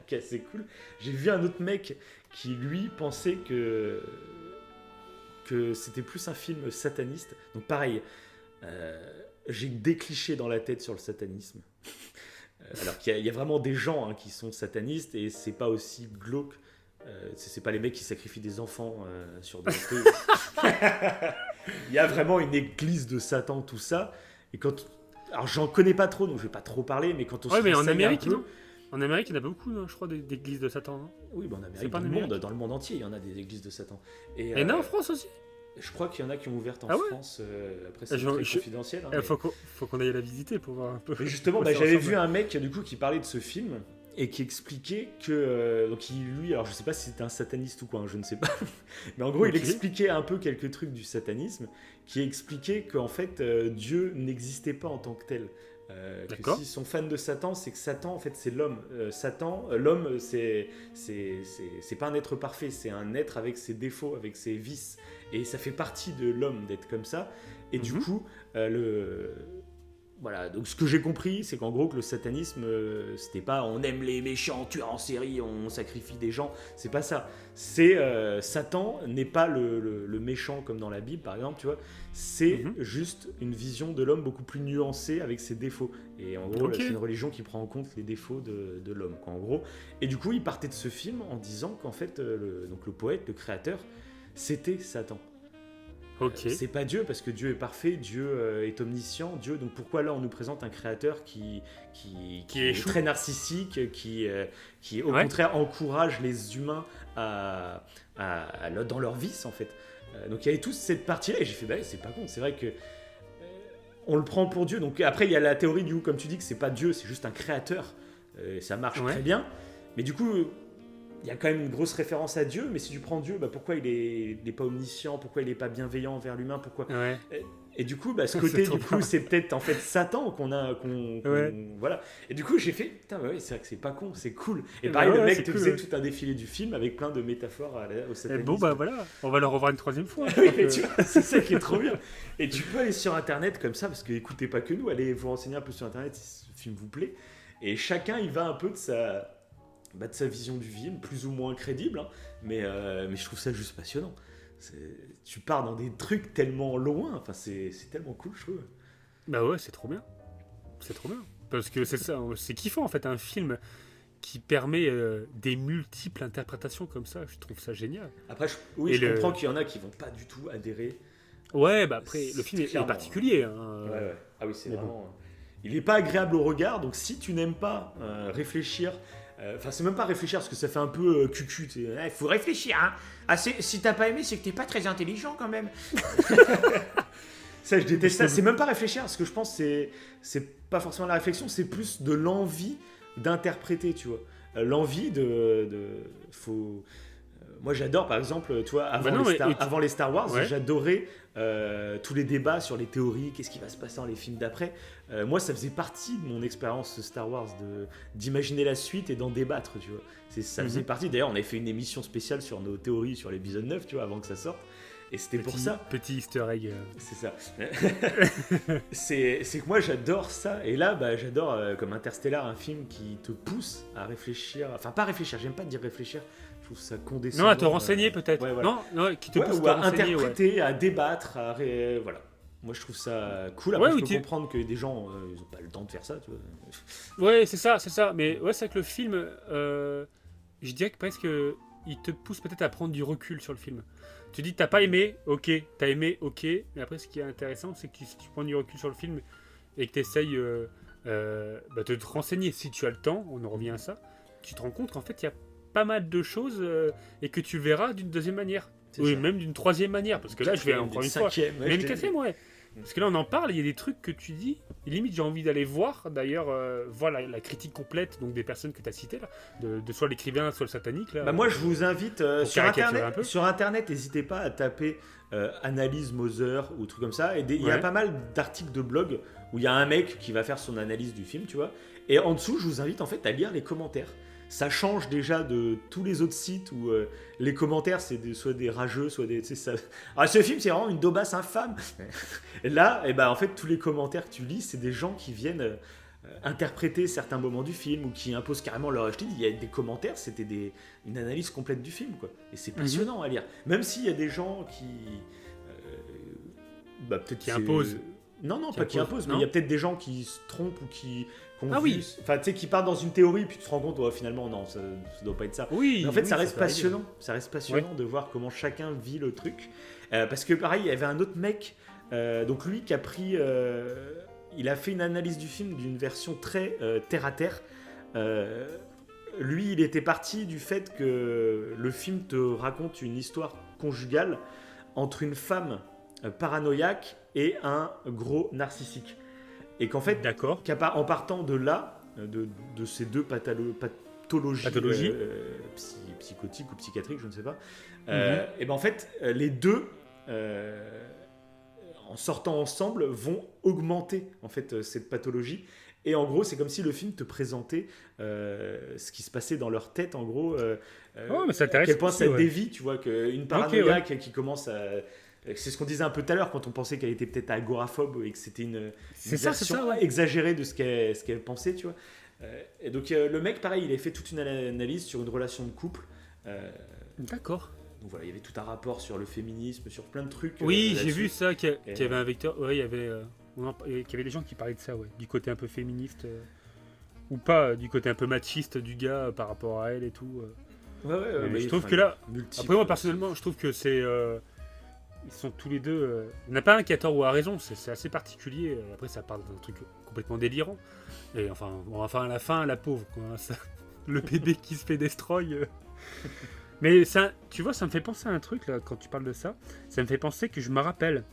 qui est assez cool. J'ai vu un autre mec qui lui pensait que c'était plus un film sataniste. Donc pareil, j'ai des clichés dans la tête sur le satanisme. Alors qu'il y a vraiment des gens qui sont satanistes et c'est pas aussi glauque. C'est pas les mecs qui sacrifient des enfants sur des trucs. Il y a vraiment une église de Satan, tout ça. Et alors j'en connais pas trop, donc je vais pas trop parler, mais quand on Ouais, se mais en renseigne Amérique, un peu, non En Amérique, il y en a pas beaucoup, je crois, d'églises de Satan. Hein. oui, bah en C'est Amérique, pas en dans Amérique. le monde entier, il y en a des églises de Satan. Et Et il y en a en France aussi. je crois qu'il y en a qui ont ouvert en Ah ouais France. Après, c'est Je- très je- confidentiel. hein, Il mais- faut qu'on aille la visiter pour voir un peu. Mais justement, Ouais, bah, ça j'avais ressemble. vu un mec du coup qui parlait de ce film et qui expliquait que donc lui, alors je sais pas si c'était un sataniste ou quoi, hein, je ne sais pas, mais en gros il Ok. expliquait un peu quelques trucs du satanisme, qui expliquait qu'en fait Dieu n'existait pas en tant que tel. Que D'accord. s'ils sont fans de Satan, c'est que Satan en fait c'est l'homme. L'homme c'est pas un être parfait, c'est un être avec ses défauts, avec ses vices, et ça fait partie de l'homme d'être comme ça. Et du Mhm. coup voilà, donc ce que j'ai compris, c'est qu'en gros que le satanisme, c'était pas on aime les méchants, tueurs en série, on sacrifie des gens, c'est pas ça. C'est Satan n'est pas le méchant comme dans la Bible par exemple, tu vois. C'est Mhm. juste une vision de l'homme beaucoup plus nuancée avec ses défauts. Et en gros, Ok. là, c'est une religion qui prend en compte les défauts de l'homme, quoi, en gros. Et du coup, il partait de ce film en disant qu'en fait, donc le poète, le créateur, c'était Satan. Ok. C'est pas Dieu parce que Dieu est parfait, Dieu est omniscient, Dieu. Donc pourquoi là on nous présente un créateur qui est échoue. très narcissique, qui au Ouais. contraire encourage les humains dans leur vice en fait. Donc il y avait toute cette partie-là et j'ai fait bah c'est pas con, c'est vrai que on le prend pour Dieu. Donc après il y a la théorie du coup comme tu dis que c'est pas Dieu, c'est juste un créateur. Ça marche Ouais. très bien, mais du coup il y a quand même une grosse référence à Dieu, mais si tu prends Dieu, pourquoi il est pas omniscient, pourquoi il est pas bienveillant envers l'humain, pourquoi Ouais. Et du coup, ce côté, trop du coup, c'est peut-être en fait Satan Ouais. voilà. Et du coup, j'ai fait, putain, ouais, c'est vrai que c'est pas con, c'est cool. Et Bah pareil, le ouais, mec c'est te cool, faisait ouais. tout un défilé du film avec plein de métaphores au Et satanisme. bon, voilà, on va le revoir une 3e fois. je Oui, crois mais que- tu vois, c'est ça qui est trop bien. Et tu peux aller sur internet comme ça, parce que écoutez pas que nous, allez vous renseigner un peu sur internet si ce film vous plaît. Et chacun, il va un peu de sa vision du film, plus ou moins crédible, hein. Mais je trouve ça juste passionnant. Tu pars dans des trucs tellement loin, enfin, c'est tellement cool, je trouve. Bah ouais, c'est trop bien. C'est trop bien. Parce que c'est ça, c'est kiffant en fait, un film qui permet des multiples interprétations comme ça. Je trouve ça génial. Après, oui, Et je le- comprends qu'il y en a qui vont pas du tout adhérer. Ouais, bah après, le film est Clairement, particulier. Hein. Ouais. Ah oui, c'est mais bon. vraiment. Il est pas agréable au regard, donc si tu n'aimes pas réfléchir. Enfin, c'est même pas réfléchir parce que ça fait un peu cucu. Il faut réfléchir, hein. Ah, si t'as pas aimé, c'est que t'es pas très intelligent quand même. Ça, je déteste ça. C'est même pas réfléchir parce que je pense que c'est pas forcément la réflexion, c'est plus de l'envie d'interpréter, tu vois. L'envie faut. Moi, j'adore, par exemple, tu vois, avant les Star Wars, Ouais. j'adorais tous les débats sur les théories, qu'est-ce qui va se passer dans les films d'après. Moi, ça faisait partie de mon expérience Star Wars, d'imaginer la suite et d'en débattre, tu vois. Ça faisait partie. D'ailleurs, on avait fait une émission spéciale sur nos théories sur l'épisode 9, tu vois, avant que ça sorte. Et c'était pour ça. Petit easter egg. C'est ça. c'est que moi j'adore ça. Et là, j'adore comme Interstellar, un film qui te pousse à réfléchir. Enfin, pas réfléchir, j'aime pas dire réfléchir. Je trouve ça condescendant. Non, à te renseigner peut-être. ouais, voilà. Non, qui te Ouais, pousse ou à à te renseigner. Ouais. interpréter, à débattre, voilà. Moi je trouve ça cool. Après, Ouais, je oui, peux comprendre que des gens, ils ont pas le temps de faire ça, tu vois. Ouais, c'est ça. Mais ouais, c'est vrai que le film, je dirais que presque, il te pousse peut-être à prendre du recul sur le film. Tu dis, t'as pas aimé, ok. T'as aimé, ok. Mais après, ce qui est intéressant, c'est que si tu prends du recul sur le film et que tu essayes de te renseigner, si tu as le temps, on en revient à ça, tu te rends compte qu'en fait, il y a pas mal de choses et que tu le verras d'une 2e manière. C'est Oui, ça. même d'une 3e manière. Parce que là, je vais encore une fois. Cinquième, ouais, Même je t'ai- 4e, ouais. Parce que là, on en parle, il y a des trucs que tu dis, et limite, j'ai envie d'aller voir, d'ailleurs, voir la critique complète donc des personnes que tu as citées, là, de soit l'écrivain, soit le satanique. Là. Moi, je vous invite sur caricaturer un peu. Internet, n'hésitez pas à taper analyse Moser ou trucs comme ça. Et il y a Ouais. pas mal d'articles de blog où il y a un mec qui va faire son analyse du film, tu vois. Et en dessous, je vous invite en fait à lire les commentaires. Ça change déjà de tous les autres sites où les commentaires, c'est soit des rageux, soit des. Ça... Ah, ce film, c'est vraiment une daubasse infâme. Et là, en fait, tous les commentaires que tu lis, c'est des gens qui viennent interpréter certains moments du film ou qui imposent carrément leur. Je te dis, il y a des commentaires, c'était une analyse complète du film, quoi. Et c'est passionnant à lire. Même s'il y a des gens qui. Peut-être Qui imposent. Non, Qui pas qui imposent, imposent, mais non il y a peut-être des gens qui se trompent ou qui ont Ah vu- oui. Enfin, tu sais, qui partent dans une théorie, puis tu te rends compte, finalement, non, ça doit pas être ça. Oui, Mais en fait, oui, ça reste peut arriver. passionnant. Ça reste passionnant de voir comment chacun vit le truc. Parce que, pareil, il y avait un autre mec, donc lui, qui a pris. Il a fait une analyse du film d'une version très terre à terre. Lui, il était parti du fait que le film te raconte une histoire conjugale entre une femme paranoïaque et un gros narcissique. Et qu'en fait, D'accord. en partant de là, de ces deux pathologies psychotiques ou psychiatriques, je ne sais pas, et en fait, les deux, en sortant ensemble, vont augmenter en fait cette pathologie. Et en gros, c'est comme si le film te présentait ce qui se passait dans leur tête, en gros, Oh, mais ça à intéresse quel point aussi, ça ouais. dévie, tu vois, qu'une paranoïaque qui commence à... C'est ce qu'on disait un peu tout à l'heure quand on pensait qu'elle était peut-être agoraphobe et que c'était une version ouais. exagérée de ce qu'elle pensait, tu vois. Et donc le mec, pareil, il a fait toute une analyse sur une relation de couple. D'accord. Donc voilà, il y avait tout un rapport sur le féminisme, sur plein de trucs. Oui, j'ai là-dessus. vu ça, qu'il y Et, avait un vecteur. Ouais, il y avait, qu'il y avait des gens qui parlaient de ça, ouais. Du côté un peu féministe. Ou pas, du côté un peu machiste du gars par rapport à elle et tout. Ouais, Mais je trouve que là, après, moi, personnellement, je trouve que c'est. Ils sont tous les deux. Il n'y en a pas un qui a tort ou a raison, c'est assez particulier. Après, ça part d'un truc complètement délirant. Et enfin, à la fin, la pauvre, quoi, hein, ça, le bébé qui se fait destroy. Mais ça, tu vois, ça me fait penser à un truc, là, quand tu parles de ça. Ça me fait penser que je me rappelle,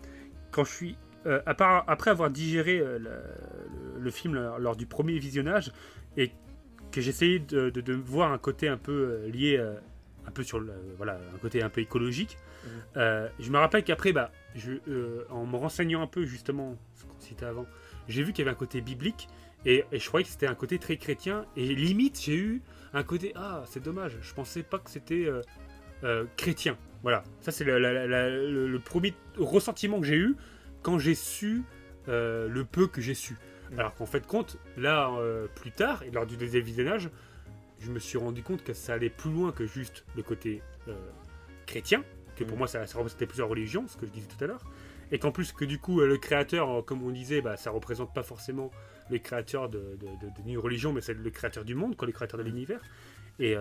quand je suis. Après avoir digéré le film lors du premier visionnage, et que j'essayais de voir un côté un peu lié, un peu sur voilà, un côté un peu écologique. Je me rappelle qu'après, en me renseignant un peu justement, ce qu'on citait avant, j'ai vu qu'il y avait un côté biblique et je croyais que c'était un côté très chrétien et limite j'ai eu un côté c'est dommage, je pensais pas que c'était chrétien. Voilà, ça c'est le premier ressentiment que j'ai eu quand j'ai su le peu que j'ai su. Alors qu'en fait compte, là plus tard, et lors du deuxième visionnage, je me suis rendu compte que ça allait plus loin que juste le côté chrétien, que pour moi ça représentait plusieurs religions, ce que je disais tout à l'heure, et qu'en plus que du coup le créateur, comme on disait, ça représente pas forcément le créateur d'une religion, mais c'est le créateur du monde, le créateur de l'univers. Et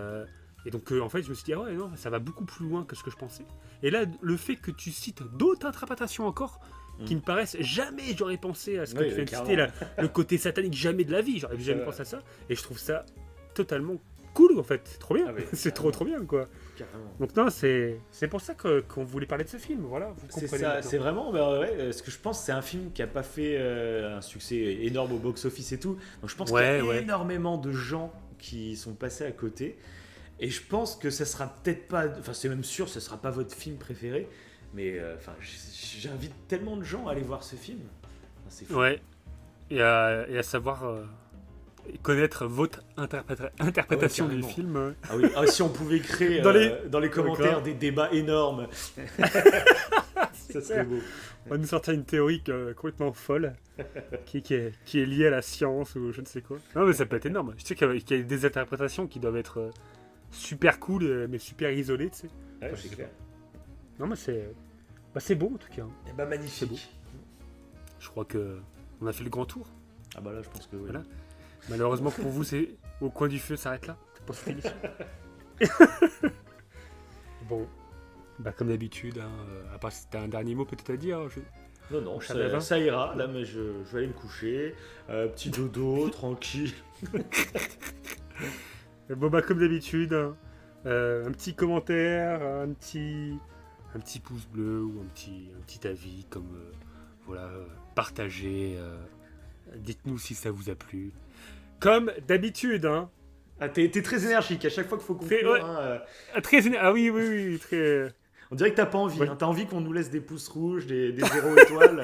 donc en fait je me suis dit non, ça va beaucoup plus loin que ce que je pensais. Et là le fait que tu cites d'autres interprétations encore qui me paraissent, jamais j'aurais pensé à ce que tu viens de citer là, le côté satanique, jamais de la vie j'aurais jamais pensé à ça, et je trouve ça totalement cool en fait, c'est trop bien. C'est trop bien quoi. Carrément. Donc non, c'est pour ça qu'on voulait parler de ce film, voilà, vous comprenez. C'est ça, c'est vraiment ce que je pense, c'est un film qui a pas fait un succès énorme au box-office et tout, donc je pense qu'il y a énormément de gens qui sont passés à côté, et je pense que ça sera peut-être pas, c'est même sûr, ça sera pas votre film préféré, mais j'invite tellement de gens à aller voir ce film, c'est fou. Ouais, et à savoir connaître votre interprétation du film. Ah oui, si on pouvait créer dans les commentaires des débats énormes. Ça serait beau. On va nous sortir une théorie complètement folle qui est liée à la science ou je ne sais quoi. Non mais ça peut être énorme. Je sais qu'il y a des interprétations qui doivent être super cool mais super isolées, tu sais. Ouais, c'est clair. Non mais c'est beau en tout cas. Et magnifique. Je crois que on a fait le grand tour. Ah bah là je pense que oui. Voilà. Malheureusement pour vous, c'est au coin du feu, ça s'arrête là pour cette émission. Bon, comme d'habitude, à part si t'as un dernier mot peut-être à dire. Non, ça ira. Là, mais je vais aller me coucher. Petit dodo, tranquille. Bon, comme d'habitude, un petit commentaire, un petit pouce bleu ou un petit avis, comme partagez. Dites-nous si ça vous a plu. Comme d'habitude, hein. Ah, t'es très énergique à chaque fois qu'il faut conclure. Très énergique. Ah oui, très. On dirait que t'as pas envie. Ouais. Hein. T'as envie qu'on nous laisse des pouces rouges, des 0 étoiles.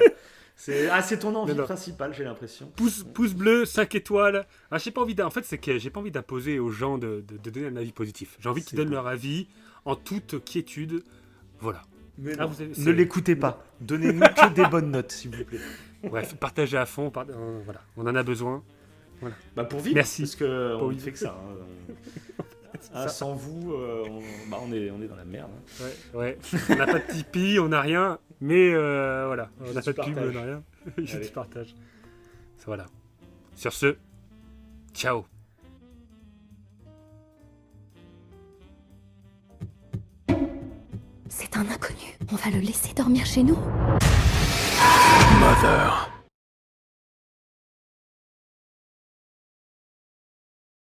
C'est ton envie principale, j'ai l'impression. Pouce bleu, 5 étoiles. J'ai pas envie en fait, c'est que j'ai pas envie d'imposer aux gens de donner un avis positif. J'ai envie qu'ils donnent leur avis en toute quiétude. Voilà. Mais ne l'écoutez pas. Donnez-nous que des bonnes notes, s'il vous plaît. Bref, partagez à fond. Voilà, on en a besoin. Voilà. Pour vivre, merci. Parce qu'on ne fait que ça. Sans vous, on est dans la merde. Hein. Ouais. On n'a pas de Tipeee, on n'a rien, mais voilà. On n'a pas de pub, on n'a rien. Juste du partage. Voilà. Sur ce, ciao. C'est un inconnu. On va le laisser dormir chez nous. Mother.